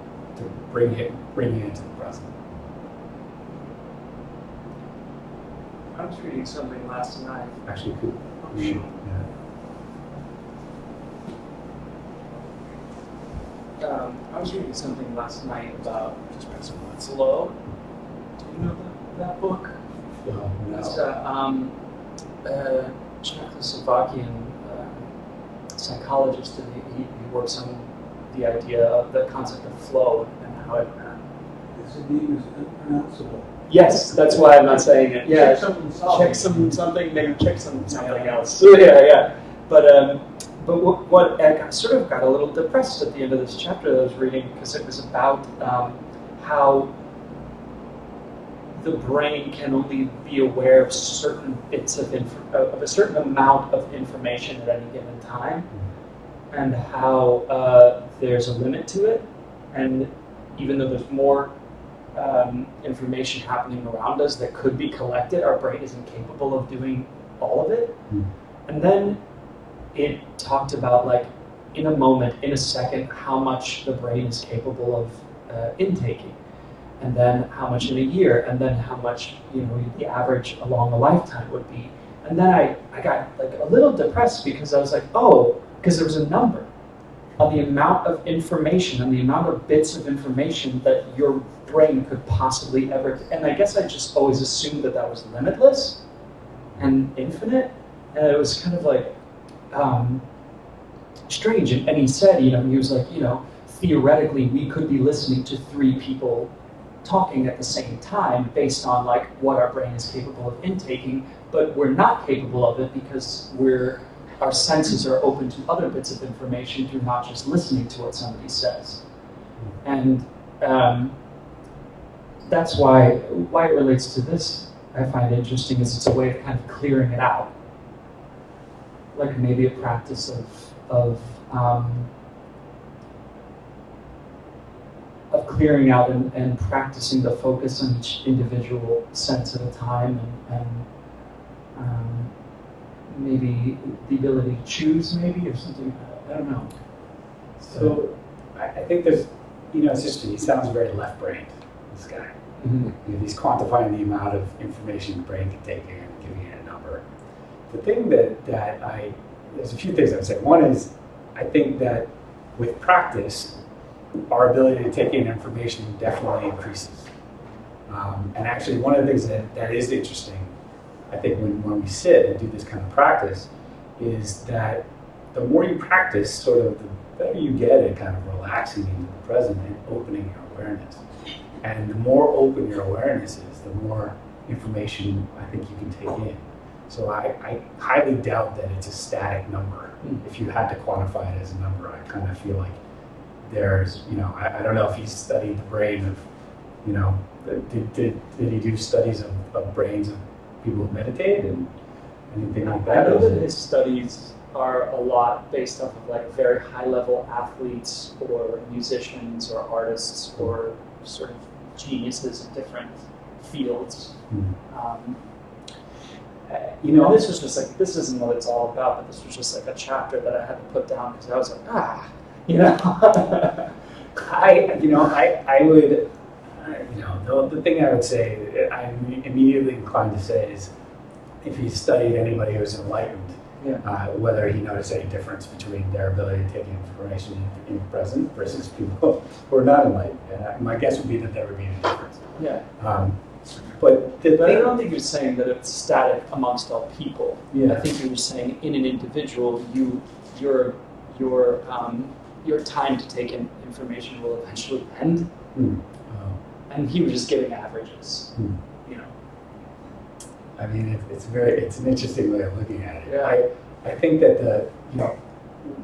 bring you into the present. I was reading something last night. Actually, could. Sure. Yeah. I was reading something last night about flow. Do you know that book? No. It's Czechoslovakian psychologist, and he works on the idea of the concept of flow and how it. His name is unpronounceable. Yes, that's why I'm not saying it. Yeah, check something, maybe check something else. So yeah. But what I sort of got a little depressed at the end of this chapter that I was reading, because it was about how the brain can only be aware of certain bits of a certain amount of information at any given time, and how there's a limit to it, and even though there's more information happening around us that could be collected, our brain is incapable of doing all of it. And then it talked about, like, in a moment, in a second, how much the brain is capable of intaking, and then how much in a year, and then how much the average along a lifetime would be. And then I got like a little depressed because I was like, because there was a number on the amount of information and the amount of bits of information that your brain could possibly ever. And I guess I just always assumed that was limitless and infinite, and it was kind of like strange. And he said, he was like, theoretically we could be listening to 3 people talking at the same time based on like what our brain is capable of intaking, but we're not capable of it because our senses are open to other bits of information through not just listening to what somebody says. And that's why it relates to this, I find interesting, is it's a way of kind of clearing it out. Like maybe a practice of clearing out and practicing the focus on each individual sense at a time, and maybe the ability to choose, maybe, or something. I don't know. So I think there's, it's interesting. He sounds very left-brained, this guy. Mm-hmm. He's quantifying the amount of information the brain can take in and giving it a number. The thing there's a few things I would say. One is, I think that with practice, our ability to take in information definitely increases. And actually, one of the things that is interesting, I think, when we sit and do this kind of practice, is that the more you practice, sort of the better you get at kind of relaxing into the present and opening your awareness. And the more open your awareness is, the more information I think you can take in. So I highly doubt that it's a static number. If you had to quantify it as a number, I kind of feel like there's, I don't know if he studied the brain of, did he do studies of brains of people who meditate and anything like that? I know that his studies are a lot based off of like very high-level athletes or musicians or artists or sort of geniuses in different fields. And this was just like, this isn't what it's all about, but this was just like a chapter that I had to put down because I was like, I would, the thing I would say, I'm immediately inclined to say is, if he studied anybody who's enlightened, whether he noticed any difference between their ability to take information in the present versus people who are not enlightened. And my guess would be that there would be a difference. Yeah. But I don't think you're saying that it's static amongst all people. Yeah. I think you were saying in an individual, your time to take in information will eventually end. And he was just giving averages. I mean, it's an interesting way of looking at it. Yeah. I think that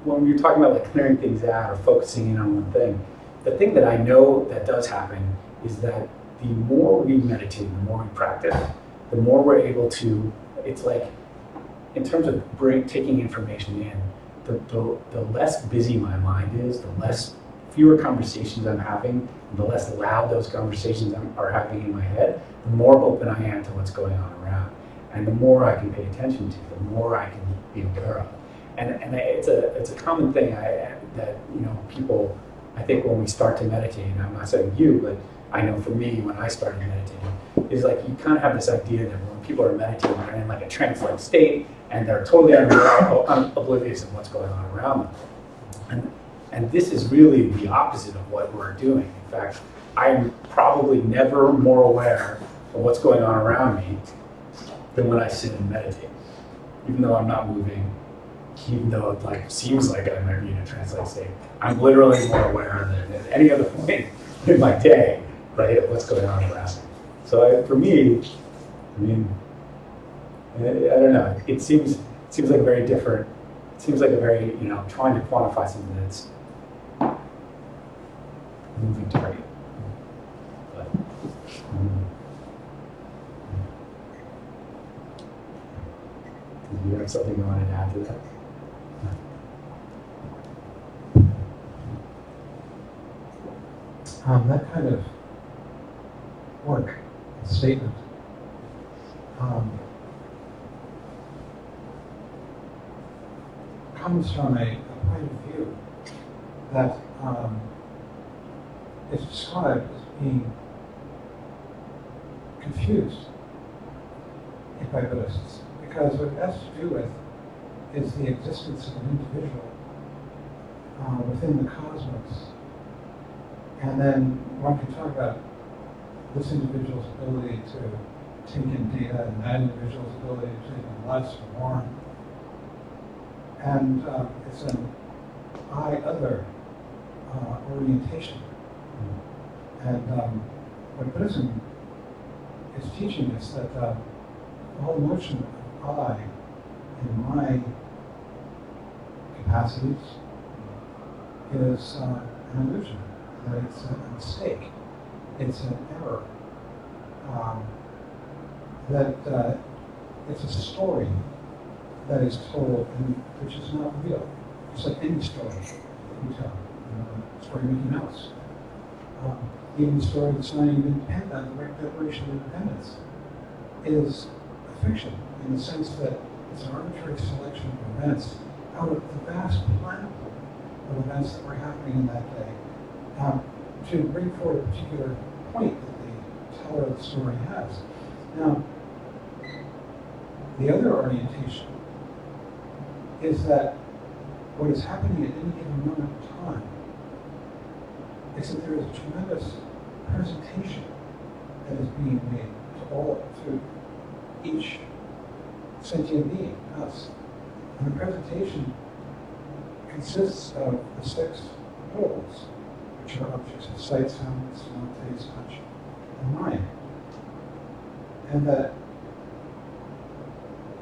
when you're talking about like clearing things out or focusing in on one thing, the thing that I know that does happen is that the more we meditate, the more we practice, the more we're able to, it's like, in terms of taking information in, the less busy my mind is, the fewer conversations I'm having, the less loud those conversations are having in my head, the more open I am to what's going on around. And the more I can pay attention to, the more I can be aware of. And it's a common thing that people, I think when we start to meditate, and I'm not saying you, but I know for me, when I started meditating, is like you kind of have this idea that when people are meditating, they're in like a trance-like state, and they're totally oblivious of what's going on around them. And this is really the opposite of what we're doing. In fact, I'm probably never more aware of what's going on around me than when I sit and meditate. Even though I'm not moving, even though it like seems like I might be in a trance-like state, I'm literally more aware than at any other point in my day, right, of what's going on around me. So for me, I mean, I don't know. It seems like a very different. It seems like a very trying to quantify something that's moving target. But do you have something you want to add to that? That kind of work, statement, comes from a point of view that is described as being confused by Buddhists, because what it has to do with is the existence of an individual within the cosmos. And then one can talk about this individual's ability to take in data and that individual's ability to take in less or more. And it's an I-other orientation. And what Buddhism is teaching is that the whole notion of I and my capacities is an illusion, that it's a mistake, it's an error, that it's a story that is told and which is not real, just like any story you tell. The story of Mickey Mouse. Even the story of the signing of independence, the Declaration of Independence, is a fiction in the sense that it's an arbitrary selection of events out of the vast plenum of events that were happening in that day to bring forward a particular point that the teller of the story has. Now, the other orientation is that what is happening at any given moment of time is that there is a tremendous presentation that is being made to each sentient being, us. And the presentation consists of the 6 poles, which are objects of sight, sound, smell, taste, touch, and mind. And that,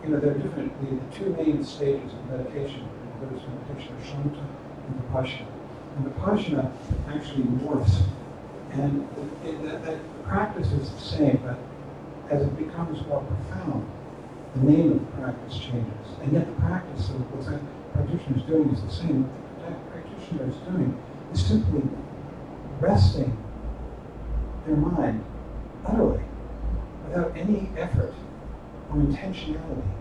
there are different, the 2 main stages of meditation in Buddhist meditation are shamatha and vipassana. And vipassana actually morphs. And that practice is the same, but as it becomes more profound, the name of the practice changes. And yet the practice of what the practitioner is doing is the same. What the practitioner is doing is simply resting their mind utterly, without any effort or intentionality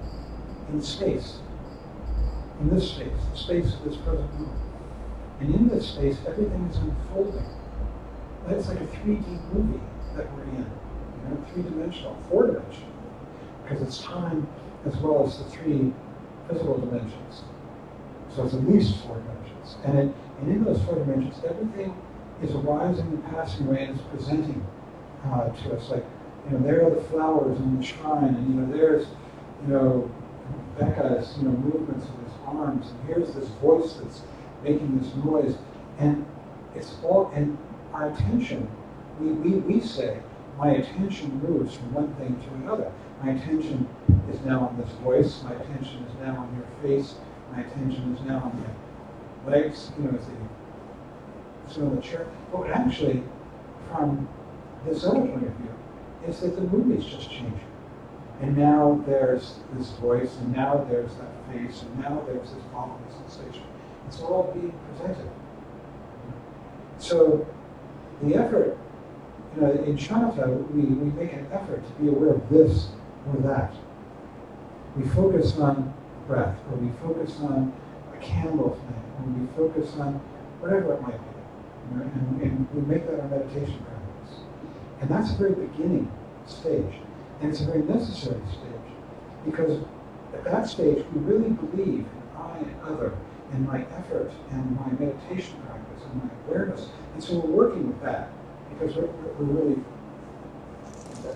in space, in this space, the space of this present moment. And in this space, everything is unfolding. It's like a 3D movie that we're in, 3-dimensional, 4-dimensional, because it's time as well as the 3 physical dimensions. So it's at least 4 dimensions. And in those 4 dimensions, everything is arising and passing away and is presenting to us. Like, there are the flowers on the shrine, and there's, Becca's, movements of his arms, and here's this voice that's making this noise, and it's all, and our attention, we say, my attention moves from one thing to another. My attention is now on this voice, my attention is now on your face, my attention is now on my legs, as they sit on the chair. But actually, from this other point of view, is that the movie's just changing. And now there's this voice, and now there's that face, and now there's this bodily sensation. It's all being presented. So the effort, in shamatha, we make an effort to be aware of this or that. We focus on breath, or we focus on a candle flame, or we focus on whatever it might be. And we make that our meditation practice. And that's a very beginning stage. And it's a very necessary stage, because at that stage we really believe in I and other, and my effort, and my meditation practice, and my awareness. And so we're working with that, because we're really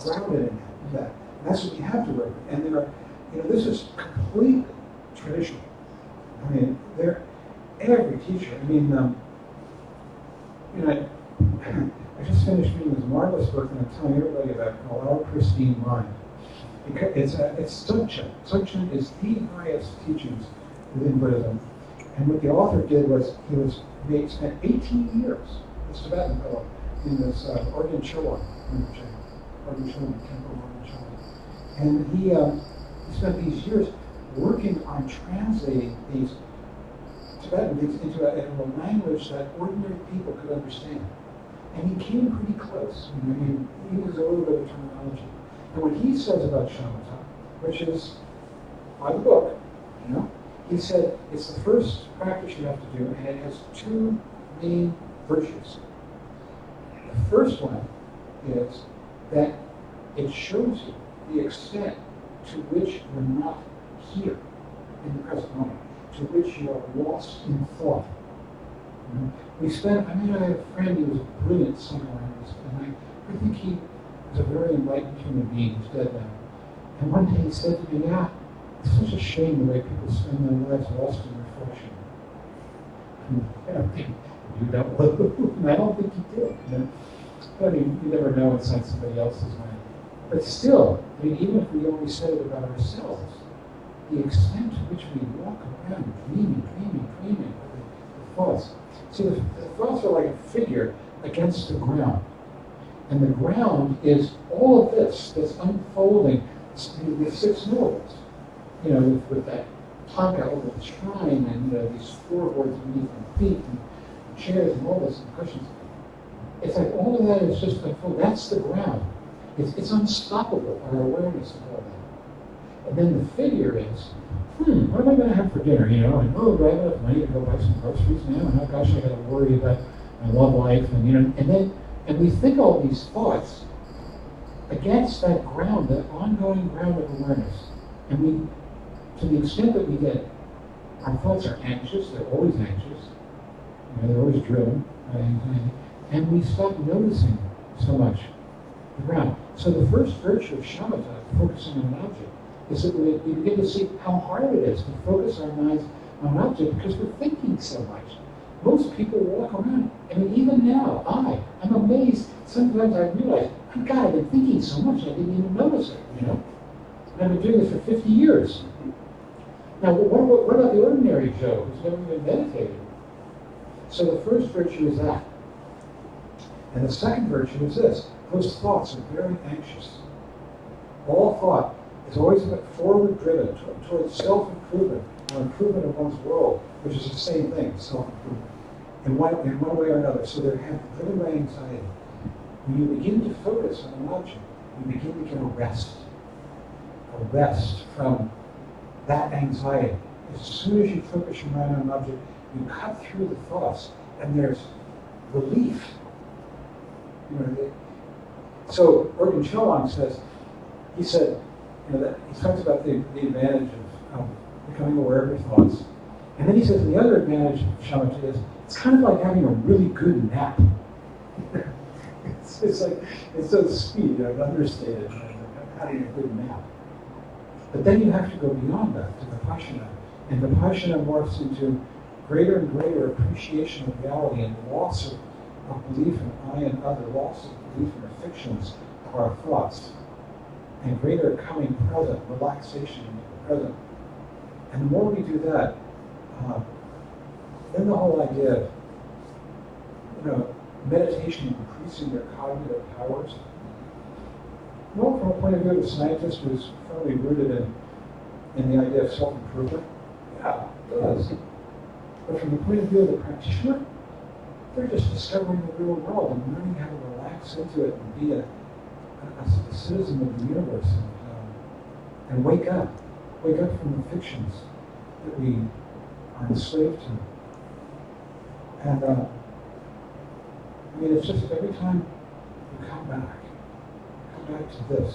grounded in that. And that's what we have to work with. And there are, this is completely traditional. I mean, every teacher, I just finished reading this marvelous book that I'm telling everybody about called Our Pristine Mind. It's Dzogchen. Dzogchen is the highest teachings within Buddhism. And what the author did was he spent 18 years, this Tibetan fellow, in this Organ Chowan temple, and he spent these years working on translating these Tibetan things into a language that ordinary people could understand. And he came pretty close. He used a little bit of terminology. And what he says about shamatha, which is by the book, he said it's the first practice you have to do, and it has 2 main virtues. The first one is that it shows you the extent to which you're not here in the present moment, to which you are lost in thought. I had a friend who was a brilliant psychoanalyst, and I think he was a very enlightened human being. He's dead now. And one day he said to me, it's such a shame the way people spend their lives lost in reflection. And I don't think you don't, and I don't think he did. I mean, you never know inside somebody else's mind. But still, I mean, even if we only said it about ourselves, the extent to which we walk around dreaming the thoughts. See, the thoughts are like a figure against the ground. And the ground is all of this that's unfolding, the 6 nobles, with that tanka over the shrine, and these floorboards beneath my feet, and chairs and all this, and cushions. It's like all of that is just unfolding. That's the ground. It's unstoppable, our awareness of all that. And then the figure is, what am I going to have for dinner? And do I have enough money to go buy some groceries now? And oh gosh, I got to worry about my love life, and we think all these thoughts against that ground, that ongoing ground of awareness. And we, to the extent that we get, our thoughts are anxious, they're always anxious, they're always driven by anxiety, and we stop noticing so much the ground. So the first virtue of shamatha, focusing on an object, is that we begin to see how hard it is to focus our minds on an object because we're thinking so much. Most people walk around, even now, I'm amazed. Sometimes I realize, my God, I've been thinking so much I didn't even notice it, And I've been doing this for 50 years. Now, what about the ordinary Joe who's never even meditated? So the first virtue is that. And the second virtue is this. Those thoughts are very anxious. All thought is always forward driven towards self-improvement or improvement of one's world, which is the same thing, self-improvement, in one way or another. So they're driven by anxiety. When you begin to focus on an object, you begin to get a rest from that anxiety. As soon as you focus your mind on an object, you cut through the thoughts, and there's relief. So Organ Cholang says, he that he talks about the advantage of becoming aware of your thoughts. And then he says the other advantage of shamatha is it's kind of like having a really good nap. it's so sweet, understated, having a good nap. But then you have to go beyond that to vipassana. And vipassana morphs into greater and greater appreciation of reality and loss of belief in I and other, loss of belief in the fictions of our thoughts, and greater coming present, relaxation in the present. And the more we do that, then the whole idea of meditation increasing your cognitive powers. Well, from a point of view of a scientist who's firmly rooted in the idea of self-improvement, yeah, it does. But from the point of view of the practitioner, they're just discovering the real world and learning how to relax into it and be a citizen of the universe and wake up from the fictions that we are enslaved to. And it's just every time you come back to this.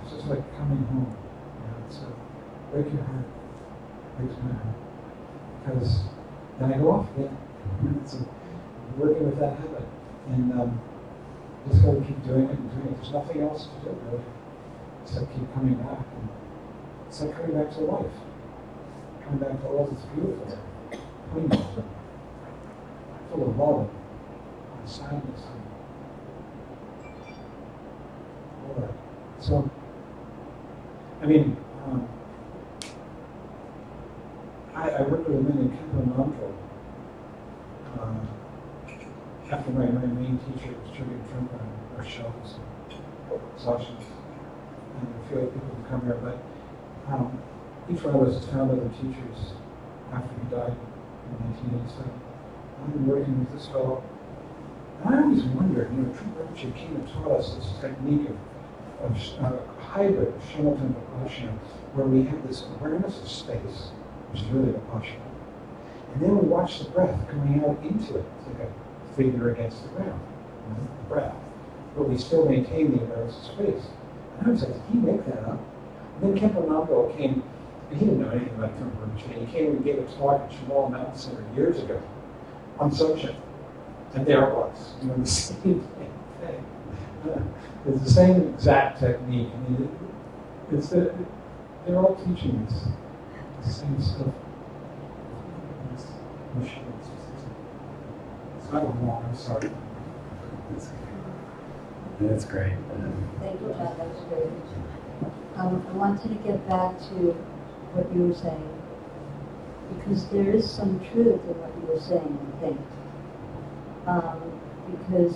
It's just like coming home. It's break your heart, breaks my heart. Because then I go off again. So working with that habit. And just got to keep doing it and doing it. There's nothing else to do, really. Except keep coming back. And it's like coming back to life. Coming back to all that's beautiful. Clean, full of love and sadness. All that. So, I worked with a man in Kempo after my main teacher was Julian Trump and our shows and sessions, and a few other people would come here, but each one of us found other teachers after he died in 1987. I've been working with this fellow, and I always wondered, Trump Rinpoche came and taught us this technique of hybrid of shamatha and vipassana, where we have this awareness of space, which is really vipassana, and then we watch the breath coming out into it. It's like a figure against the ground, the breath, but we still maintain the awareness of space. And I was like, did he make that up? And then Kempo Nampo came, and he didn't know anything about Trump Rinpoche. He came and gave a talk at Chamal Mountain Center years ago on Sochen, and there it was, the same thing. It's the same exact technique. They're all teaching us the same stuff. It's not wrong, I'm sorry. That's great. Thank you, John. That was great. I wanted to get back to what you were saying, because there is some truth in what you were saying, I think. Because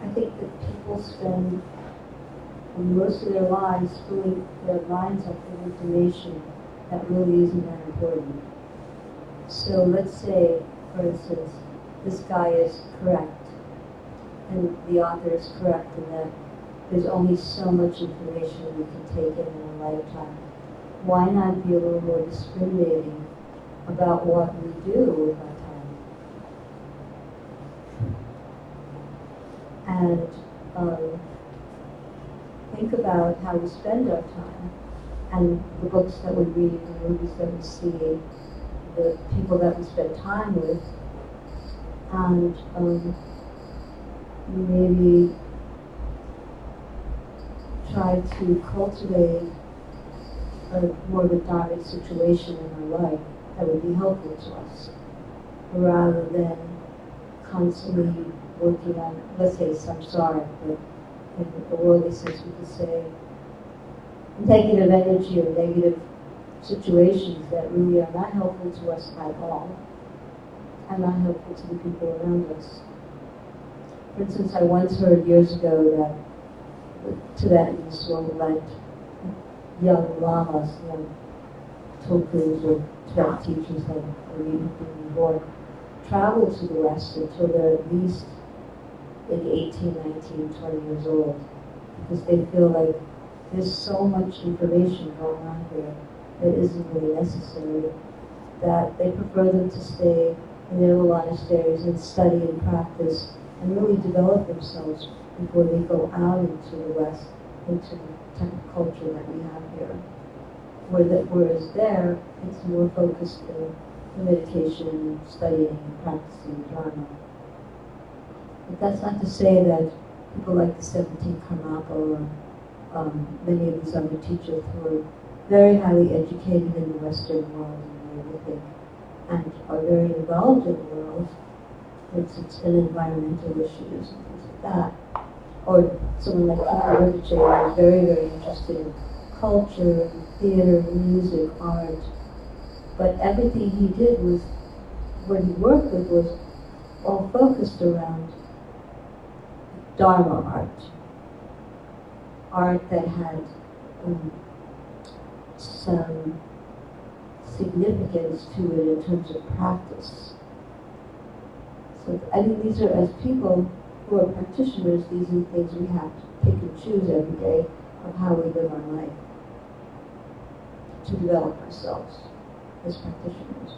I think that people spend most of their lives filling their minds up with information that really isn't that important. So let's say, for instance, this guy is correct, and the author is correct in that there's only so much information we can take in a lifetime. Why not be a little more discriminating about what we do with our time? And think about how we spend our time, and the books that we read, the movies that we see, the people that we spend time with, and maybe try to cultivate a more of a dharmic situation in our life that would be helpful to us, rather than constantly working on, let's say, samsara, but in the worldly sense we could say negative energy or negative situations that really are not helpful to us at all, and not helpful to the people around us. For instance, I once heard years ago that the Tibetans will let young lamas, young tulkus or Tibetan teachers that are being born, travel to the West until they're at least maybe 18, 19, 20 years old, because they feel like there's so much information going on here that isn't really necessary, that they prefer them to stay in their little monasteries and study and practice and really develop themselves before they go out into the West, into the type of culture that we have here. Whereas there, it's more focused in meditation, studying, and practicing Dharma. But that's not to say that people like the 17th Karmapa or many of these other teachers who are very highly educated in the Western world and everything, and are very involved in the world, for instance, in environmental issues and things like that. Or someone like Tamura who is very, very interested in culture, theater, music, art. But everything he did was, what he worked with was all focused around Dharma art. Art that had some significance to it in terms of practice. So I think these are, as people who are practitioners, these are things we have to pick and choose every day of how we live our life to develop ourselves as practitioners.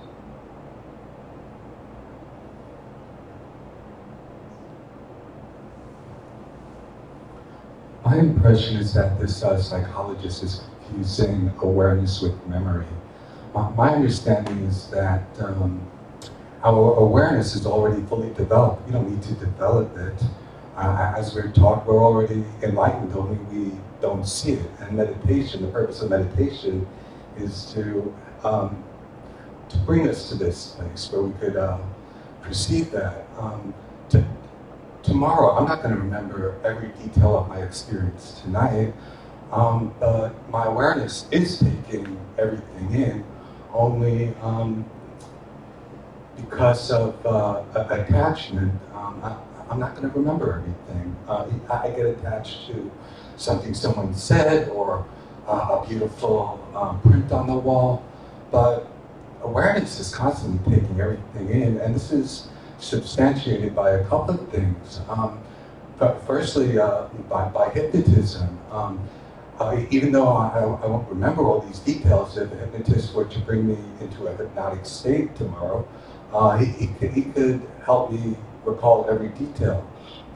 My impression is that this psychologist is confusing awareness with memory. My understanding is that our awareness is already fully developed. We don't need to develop it. As we're taught, we're already enlightened, only we don't see it. And meditation, the purpose of meditation is to bring us to this place where we could perceive that. Tomorrow, I'm not going to remember every detail of my experience tonight, but my awareness is taking everything in, only because of attachment, I'm not going to remember everything. I get attached to something someone said or a beautiful print on the wall, but awareness is constantly taking everything in, and this is substantiated by a couple of things. But firstly, by hypnotism. Even though I won't remember all these details, if a hypnotist were to bring me into a hypnotic state tomorrow, he could help me recall every detail.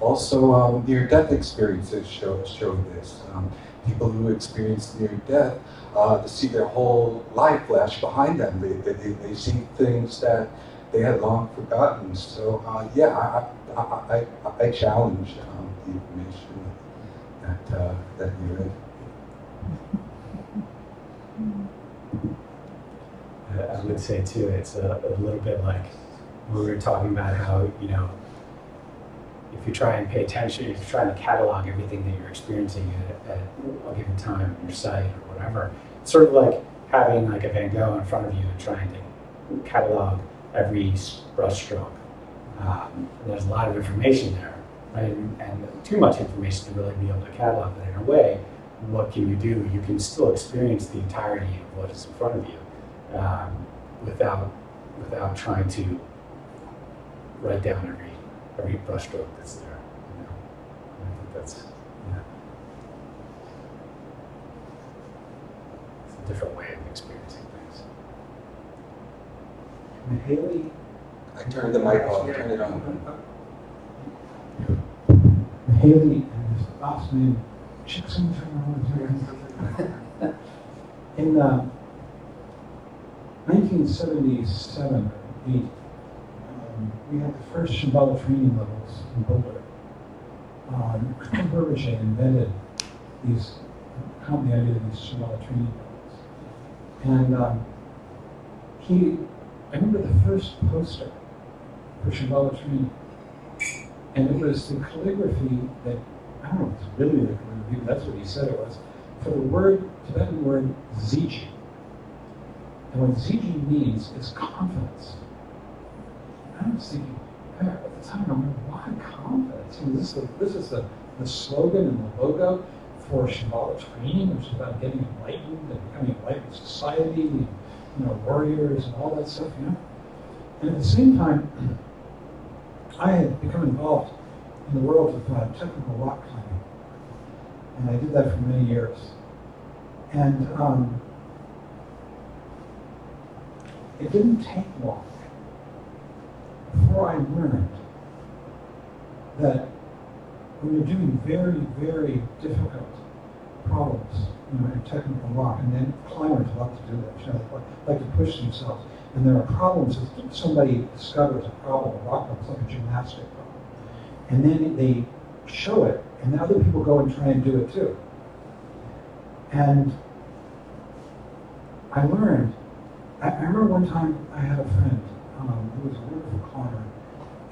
Also, near-death experiences show this. People who experience near-death see their whole life flash behind them. They see things that they had long forgotten. So yeah, I challenge the information that you read. I would say too, it's a little bit like we were talking about how, if you try and pay attention, if you're trying to catalog everything that you're experiencing at a given time on your site or whatever, it's sort of like having like a Van Gogh in front of you and trying to catalog every brushstroke. There's a lot of information there, right? And too much information to really be able to catalog that in a way. What can you do? You can still experience the entirety of what is in front of you without trying to write down every brushstroke that's there. You know? And I think that's it's a different way of experiencing things. And Haley, I turned the mic off, turn it on. Haley and his last name, Chickson, in 1977 or 8, we had the first Shambhala training levels in Boulder. Burbage invented the idea of these Shambhala training levels. And I remember the first poster for Shambhala training, and it was the calligraphy that, I don't know if it's really the calligraphy, but that's what he said it was, for the Tibetan word ziji. And what ziji means is confidence. I was thinking, at the time, I'm like, why confidence? I mean, this is the slogan and the logo for Shambhala training, which is about getting enlightened and becoming enlightened society, and, warriors and all that stuff, And at the same time, I had become involved in the world of technical rock climbing. And I did that for many years. And it didn't take long before I learned that when you're doing very, very difficult problems, in technical rock, and then climbers love to do that, they like to push themselves. And there are problems, if somebody discovers a problem, a rock problem, it's like a gymnastic problem. And then they show it, and other people go and try and do it too. And I learned, I remember one time I had a friend who was a wonderful climber,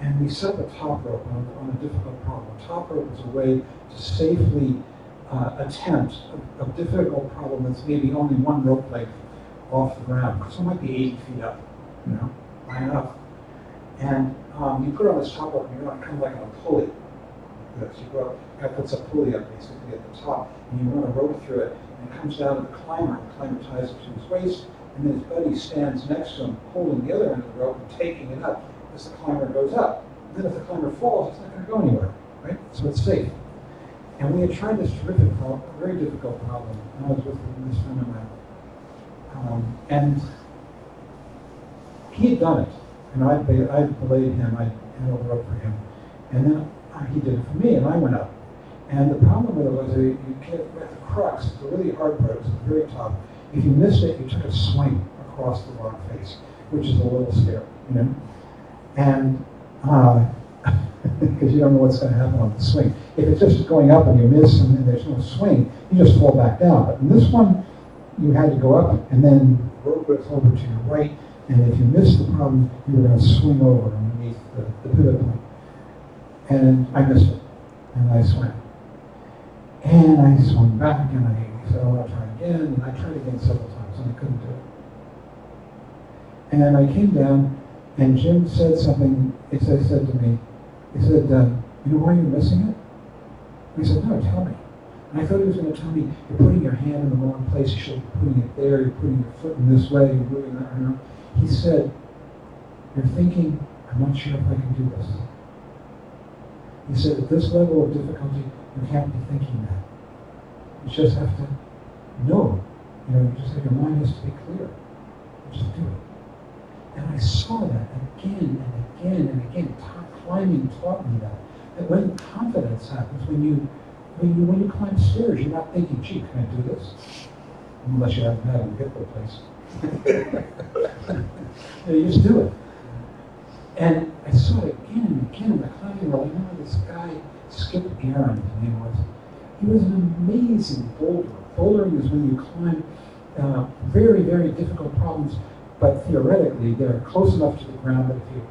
and we set the top rope on a difficult problem. Top rope is a way to safely attempt a difficult problem that's maybe only one rope length off the ground, because it might be 80 feet up, high enough. And you put it on this top rope, and you're kind of like on a pulley. Like this. You go up, the guy puts a pulley up basically at the top, and you run a rope through it, and it comes down to the climber, and the climber ties it to his waist, and then his buddy stands next to him, holding the other end of the rope and taking it up as the climber goes up. And then if the climber falls, it's not going to go anywhere, right? So it's safe. And we had tried this terrific problem, a very difficult problem, and I was with this friend of mine. And he had done it, and I belayed him, I held the rope for him, and then he did it for me, and I went up. And the problem with it was that you get at the crux, the really hard part, was at the very top. If you missed it, you took a swing across the rock face, which is a little scary, And because you don't know what's going to happen on the swing. If it's just going up and you miss and there's no swing, you just fall back down. But in this one, you had to go up and then rope it over to your right, and if you missed the problem, you were going to swing over underneath the pivot point. And I missed it, and I swam. And I swung back, and I said, I want to try again, and I tried again several times, and I couldn't do it. And I came down, and Jim said something, he said to me, he said, you know why you're missing it? And I said, no, tell me. And I thought he was going to tell me, you're putting your hand in the wrong place, you should be putting it there, you're putting your foot in this way, you're moving that around. He said, you're thinking, I'm not sure if I can do this. He said, at this level of difficulty, you can't be thinking that. You just have to know. You just have, your mind has to be clear. You just do it. And I saw that again and again and again. Climbing taught me that when confidence happens, when you climb stairs, you're not thinking, gee, can I do this? Unless you haven't had a hip replacement. You just do it. And I saw it again and again in the climbing world. I remember this guy, Skip Aaron, his name was. He was an amazing boulderer. Bouldering is when you climb very, very difficult problems, but theoretically they're close enough to the ground that if you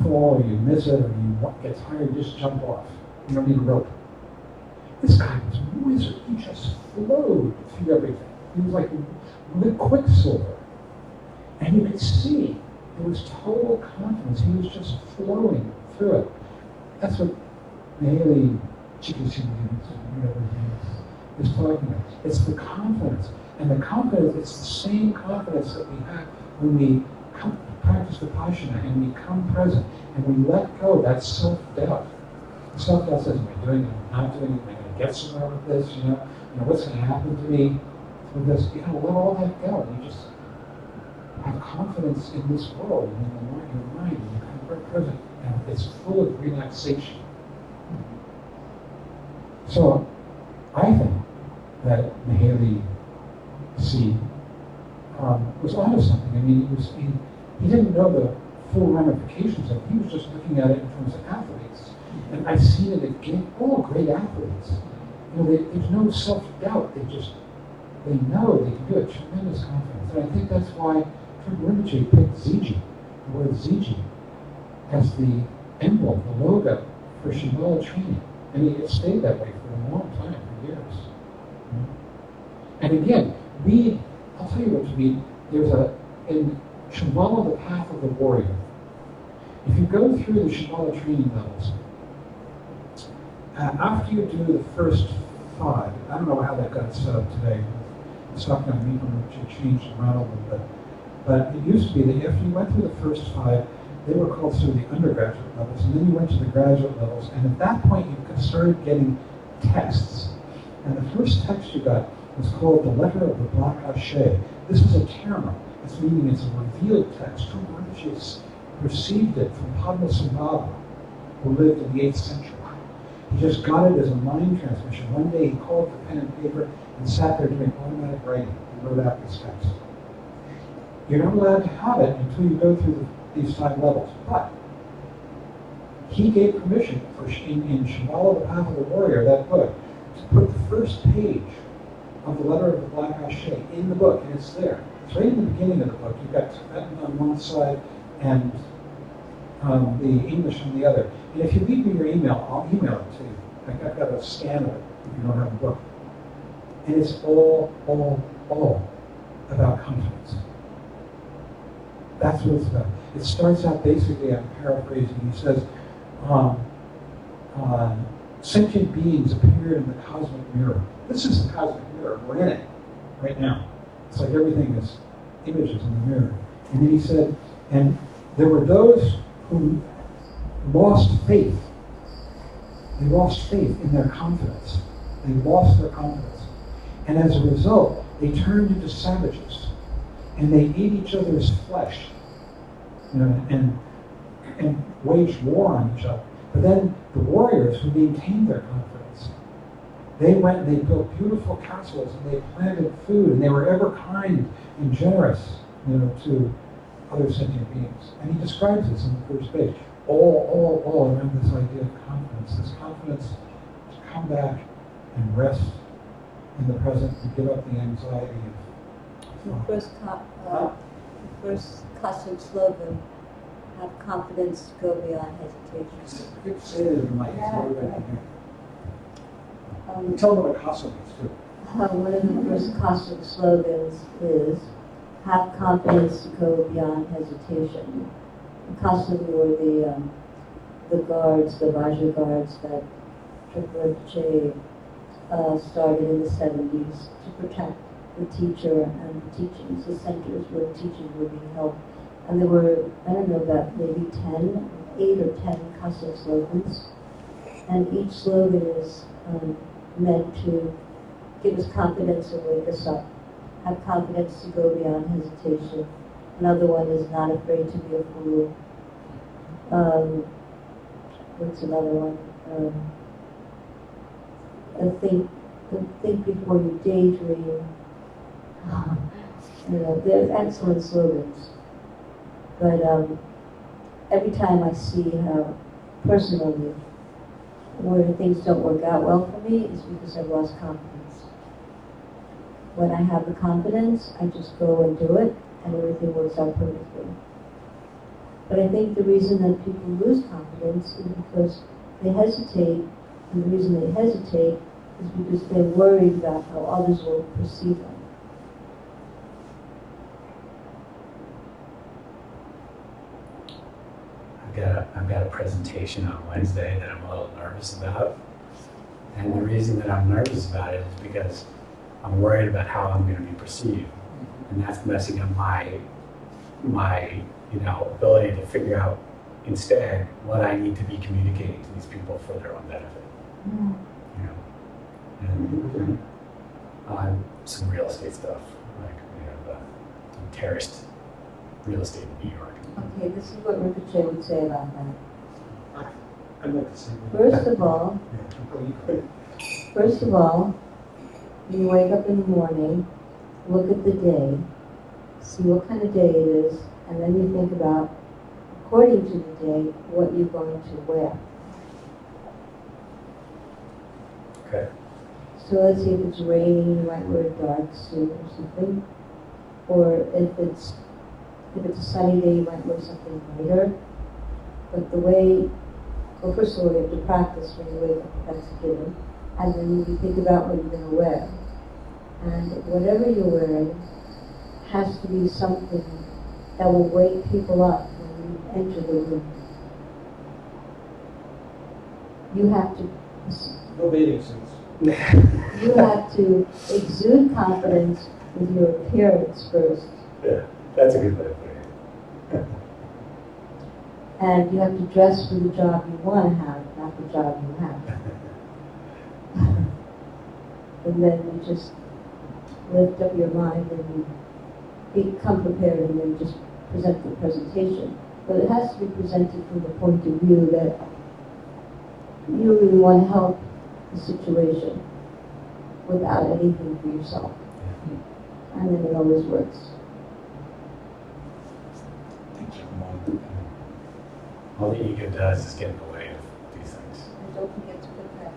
fall, or you miss it, or you get tired, you just jump off. You don't need a rope. This guy was a wizard. He just flowed through everything. He was like quicksilver. And you could see there was total confidence. He was just flowing through it. That's what Mihaly whatever his name is talking about. It's the confidence. And the confidence, it's the same confidence that we have when we practice Vipassana and we come present and we let go that self-doubt. Self-doubt says, am I doing it? Am I not doing it? Am I going to get somewhere with this? You know, what's going to happen to me with this? You know, let all that go. You just have confidence in this world and in your mind, and you come very present, and it's full of relaxation. So, I think that Mihaly C. Was onto something. I mean, he didn't know the full ramifications of it. He was just looking at it in terms of athletes. And I've seen it again, all great athletes. You know, there's no self-doubt. They know they can do it. Tremendous confidence. And I think that's why Rinpoche picked Ziji, the word Ziji, as the emblem, the logo for Shambhala training. And it stayed that way for a long time, for years. And again, I'll tell you what you mean. There's in Shambhala, the path of the warrior. If you go through the Shambhala training levels, after you do the first 5, I don't know how that got set up today. It's not going to mean which changed around a little bit. But it used to be that after you went through the first 5, they were called sort of the undergraduate levels, and then you went to the graduate levels, and at that point you started getting texts. And the first text you got was called the Letter of the Black Ashe. This is a terma. It's meaning it's a revealed text. True Rinpoche received it from Padmasambhava, who lived in the 8th century. He just got it as a mind transmission. One day he called for pen and paper and sat there doing automatic writing and wrote out this text. You're not allowed to have it until you go through these 5 levels. But he gave permission for in Shambhala, the Path of the Warrior, that book, to put the first page of the Letter of the Black Ashe in the book, and it's there. It's right in the beginning of the book. You've got Tibetan on one side and the English on the other. And if you leave me your email, I'll email it to you. I've got a scan of it if you don't have a book. And it's all about confidence. That's what it's about. It starts out basically, I'm paraphrasing, he says, sentient beings appeared in the cosmic mirror. This is the cosmic mirror. We're in it right now. It's like everything is images in the mirror. And then he said, and there were those who lost faith. They lost faith in their confidence. They lost their confidence. And as a result, they turned into savages. And they ate each other's flesh, you know, and waged war on each other. But then the warriors who maintained their confidence, they went and they built beautiful castles and they planted food and they were ever kind and generous, you know, to other sentient beings. And he describes this in the first page. All around this idea of confidence. This confidence to come back and rest in the present and give up the anxiety of The first cosmic slogan, have confidence to go beyond hesitation. You say it in the mic, so everybody can hear. Tell them what a cosmic is, too. One of the first cosmic slogans is, have confidence to go beyond hesitation. Cosmic were the guards, the Vajra guards that Rinpoche started in the 70s to protect the teacher and the teachings, the centers where the teachings were being held. And there were, I don't know, about maybe 8 or 10 cosmic slogans. And each slogan is meant to give us confidence and wake us up. Have confidence to go beyond hesitation. Another one is not afraid to be a fool. What's another one? Think before you daydream. You know, they're excellent slogans. But every time I see how personally where things don't work out well for me, it's because I've lost confidence. When I have the confidence, I just go and do it, and everything works out perfectly. But I think the reason that people lose confidence is because they hesitate, and the reason they hesitate is because they're worried about how others will perceive them. I've got a presentation on Wednesday that I'm a little nervous about. And the reason that I'm nervous about it is because I'm worried about how I'm going to be perceived. And that's messing up my ability to figure out instead what I need to be communicating to these people for their own benefit. And on some real estate stuff, like we have terraced real estate in New York. Okay, this is what Rinpoche would say about that. I'd like to say First of all, when you wake up in the morning, look at the day, see what kind of day it is, and then you think about, according to the day, what you're going to wear. Okay. So let's say if it's raining, you might wear a dark suit or something. Or if it's a sunny day, you might wear something lighter. But well, first of all, you have to practice when you wake up, that's a given. And then you think about what you're going to wear. And whatever you're wearing has to be something that will wake people up when you enter the room. You have to... no bathing suits. You have to exude confidence with your appearance first. Yeah, that's a good way of putting it. And you have to dress for the job you want to have, not the job you have. And then you just lift up your mind and you become prepared and then just present the presentation. But it has to be presented from the point of view that you really want to help the situation without anything for yourself. And then it always works. All the ego does is get in the way of these things. And don't forget to put that.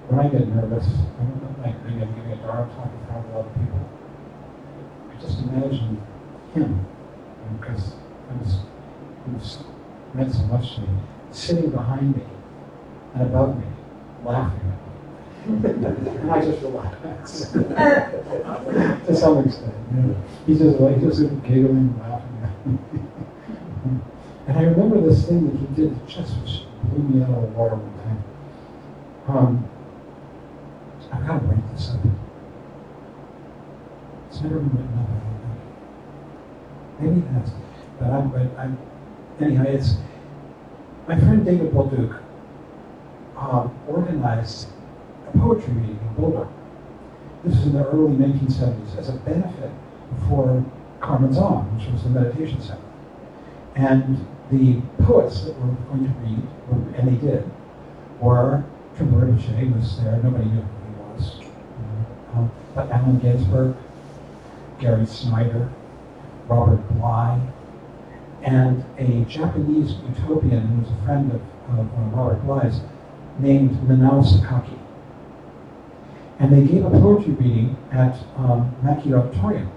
When I get nervous, like maybe I'm giving a Dharma talk in front of a lot of people, I just imagine him, because he meant so much to me, sitting behind me and above me, laughing at me. And I just relax. To some extent. He's just sort of giggling, laughing at me. And I remember this thing that he did that just blew me out of the water one time. I've got to bring this up. It's never been written up, I don't think. Maybe it has. But anyhow, it's my friend David Bolduc organized a poetry reading in Boulder. This was in the early 1970s as a benefit for Carmen's Zone, which was the meditation center. And the poets that were going to read, and they did, were Tamura was there, nobody knew who he was. But Allen Ginsberg, Gary Snyder, Robert Bly, and a Japanese utopian who was a friend of Robert Bly's named Nanao Sakaki. And they gave a poetry reading at Mackey Auditorium.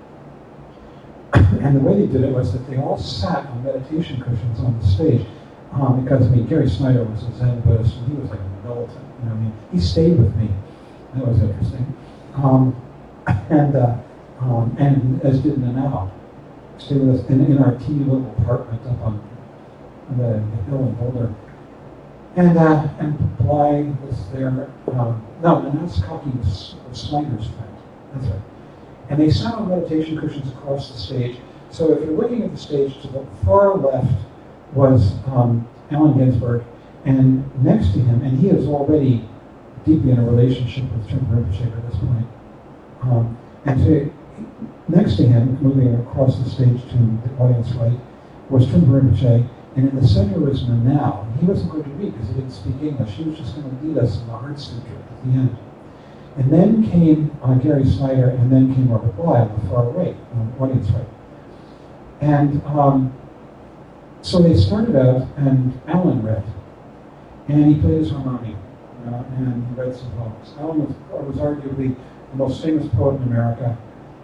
And the way they did it was that they all sat on meditation cushions on the stage because, Gary Snyder was a Zen Buddhist and he was like a militant. He stayed with me. That was interesting. And as did Nanao. Stayed with us in our teeny little apartment up on the hill in Boulder. And Bly was there. Nanao Sakaki was Snyder's friend. That's right. And they sat on meditation cushions across the stage. So if you're looking at the stage, to the far left was Allen Ginsberg, and next to him, and he is already deeply in a relationship with Trungpa Rinpoche at this point. Next to him, moving across the stage to the audience right, was Trungpa Rinpoche, and in the center was Nanao. He wasn't going to read because he didn't speak English. He was just going to lead us in the Heart Sutra at the end. And then came Gary Snyder, and then came Robert Bly on the far right, on the audience right. And so they started out, and Alan read. And he played his harmonium, and he read some poems. Alan was arguably the most famous poet in America,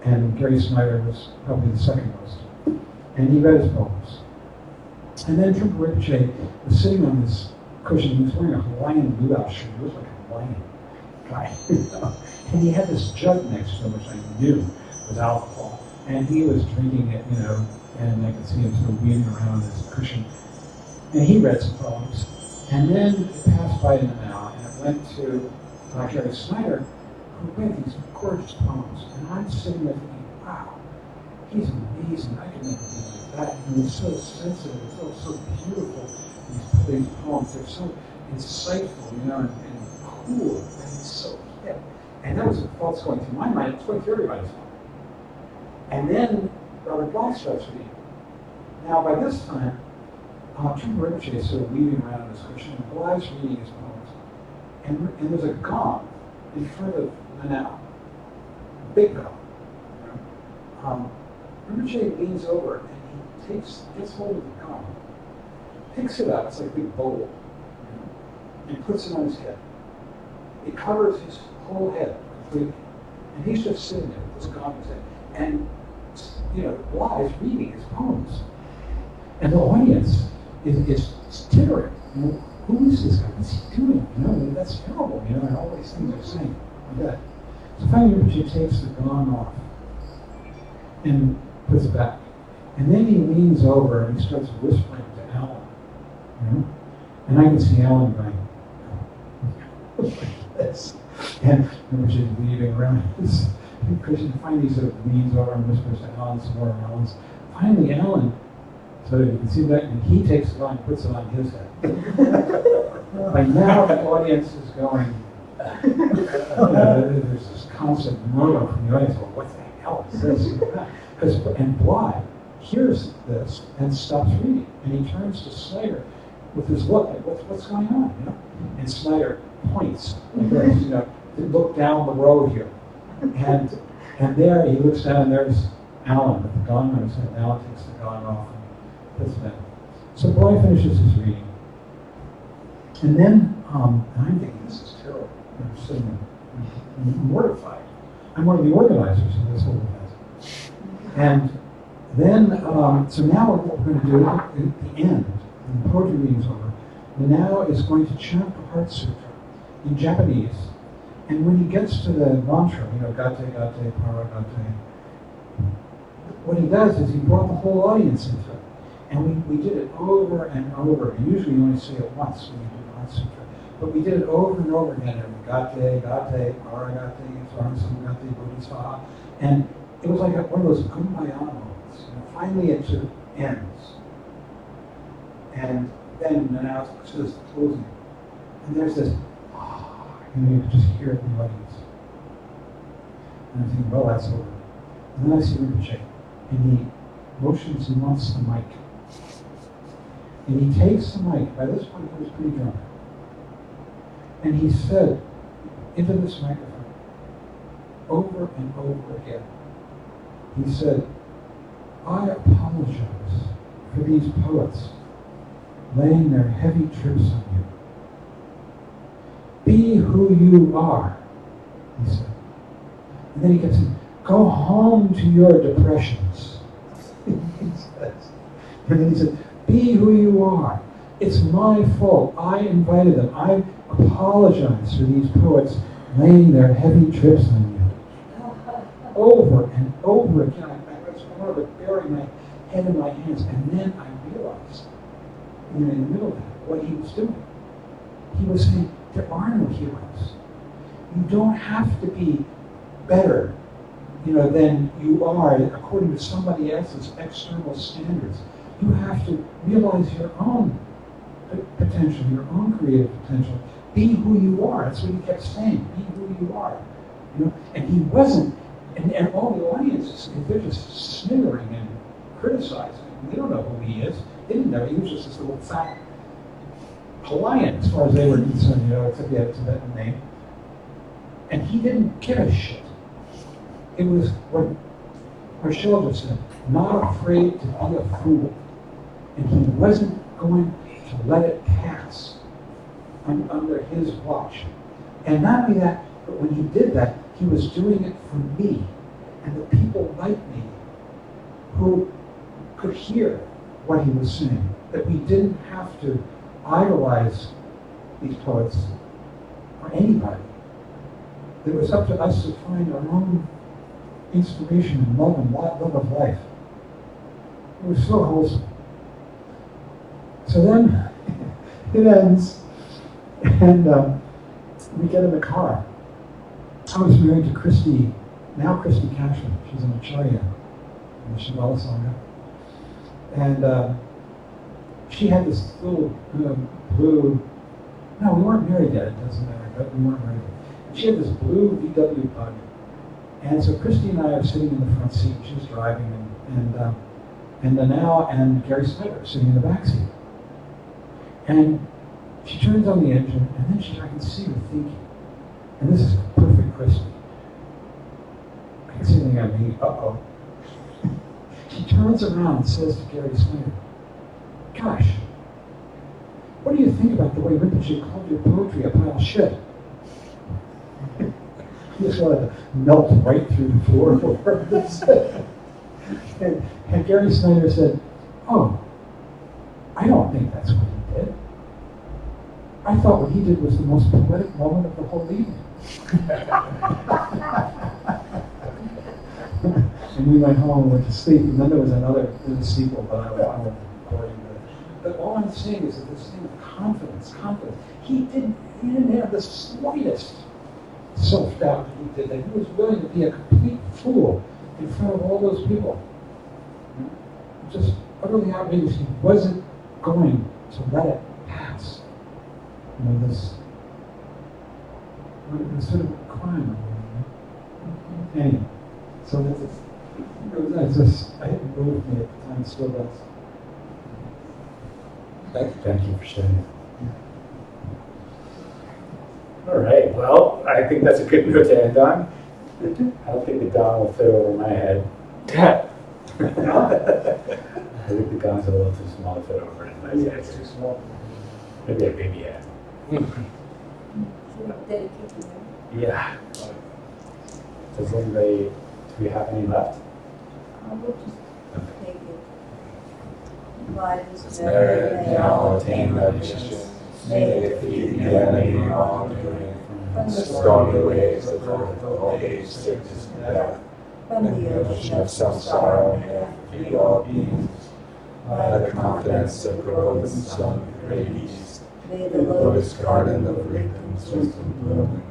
and Gary Snyder was probably the second most. And he read his poems. And then Trungpa Rinpoche was sitting on this cushion. He was wearing a Hawaiian luau shirt. He was like a Hawaiian guy. And he had this jug next to him, which I knew was alcohol. And he was drinking it, and I could see him sort of weaving around this cushion. And he read some poems. And then it passed by in an hour, and it went to Gary Snyder, who read these gorgeous poems. And I'm sitting there thinking, wow, he's amazing. I could never be like that. And he's so sensitive. It's all so beautiful. These poems, they're so insightful, and cool. And it's so hip. And that was what's going through my mind. It's going through everybody's mind. And then Robert Bly starts reading. Now, by this time, Trungpa Rinpoche is sort of weaving around in this cushion, and Bly's reading his poems. And there's a gong in front of Manal. A big gong. Rinpoche leans over and he gets hold of the gong, picks it up, it's like a big bowl, and puts it on his head. It covers his whole head completely. And he's just sitting there with this gong in his head. And Bly's reading his poems. And the audience is tittering. Who is this guy? What's he doing? That's terrible, and all these things are saying like that. So finally Rinpoche takes the gong off and puts it back. And then he leans over and he starts whispering to Alan. And I can see Alan going like this. And Rinpoche is weaving around. And Krishna finally sort of leans over and whispers to Alan some more. Alan's finally Alan, so you can see that, and he takes it on and puts it on his head. By now the audience is going, there's this constant murmur from the audience, well, what the hell is this? And Bly hears this and stops reading, and he turns to Snyder with his look, like, what's going on? And Snyder points like this, look down the road here. And there he looks down, and there's Alan with the gong on his head. Alan takes the gong off and puts it in. So Bly finishes his reading. And then I'm thinking, this is terrible. I'm sitting there mortified. I'm one of the organizers of this whole event. And then, so now what we're going to do at the end, when the poetry reading's over, now is going to chant the Heart Sutra in Japanese. And when he gets to the mantra, gate, gate, para, gate, what he does is he brought the whole audience into it. And we did it over and over. And usually you only say it once when you do the Heart Sutra. But we did it over and over again. Gate, gate, para, gate, sarasam, gate, bodhisattva. And it was like one of those kumbaya moments. Finally it sort of ends. And then now it's just closing. And there's this, you could just hear it in the audience. And I'm thinking, well, that's over. And then I see Rinpoche, and he motions and wants the mic. And he takes the mic. By this point, he was pretty drunk. And he said into this microphone, over and over again, he said, I apologize for these poets laying their heavy trips on you. Be who you are, he said. And then he kept saying, go home to your depressions. He says. And then he said, be who you are. It's my fault. I invited them. I apologize for these poets laying their heavy trips on you. Over and over again. I just wanted to bury my head in my hands. And then I realized, in the middle of that, what he was doing. He was saying, there are no heroes. You don't have to be better, than you are according to somebody else's external standards. You have to realize your own potential, your own creative potential. Be who you are. That's what he kept saying. Be who you are. And he wasn't, and all the audiences, they're just sniggering and criticizing. They don't know who he is. They didn't know. He was just this little fat Hawaiian, as far as they were concerned, except he had a Tibetan name. And he didn't give a shit. It was what Marshall just said, not afraid to be a fool. And he wasn't going to let it pass under his watch. And not only that, but when he did that, He was doing it for me and the people like me who could hear what he was saying. That we didn't have to idolize these poets or anybody. It was up to us to find our own inspiration and love of life. It was so wholesome. So then it ends, and we get in the car. I was married to Christy Cashman. She's an Acharya in the Shambhala Sangha. And she had this little blue, no, we weren't married yet, it doesn't matter, but we weren't married yet. She had this blue VW bug. And so Christy and I are sitting in the front seat. She was driving, and Gary Snyder sitting in the back seat. And she turns on the engine, and then I can see her thinking. And this is perfect Christy. I can see thinking at me, uh-oh. She turns around and says to Gary Snyder, "Gosh, what do you think about the way Rinpoche called your poetry a pile of shit?" He just wanted to melt right through the floor of words. And Gary Snyder said, "Oh, I don't think that's what he did. I thought what he did was the most poetic moment of the whole evening." And we went home and went to sleep. And then there was a sequel, but I won't bore you with it. But all I'm saying is that this thing of confidence. He didn't have the slightest self-doubt that he did, that he was willing to be a complete fool in front of all those people. Just utterly outrageous. He wasn't going to let it pass. This sort of crime. Anyway, so it moved me at the time, it still does. Thank you for sharing. All right, well, I think that's a good note to end on. I don't think the gong will fit over my head. I think the gong's a little too small to fit over it. Yeah, it's too small. Maybe a baby head. Yeah. Does anybody, do we have any left? We'll just take it. God is Merit very now attain recognition. May it defeat the enemy wrongdoing. From the stormy waves of earth, old age, sickness, and death. from And the the ocean of self-sorrow may feed all beings. By the confidence of golden sun, the great east. May The the lotus lotus garden of wisdom's wisdom blooming.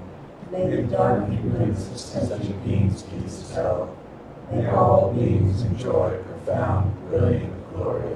may the dark ignorance of sentient beings be dispelled. May all beings enjoy profound, brilliant glory.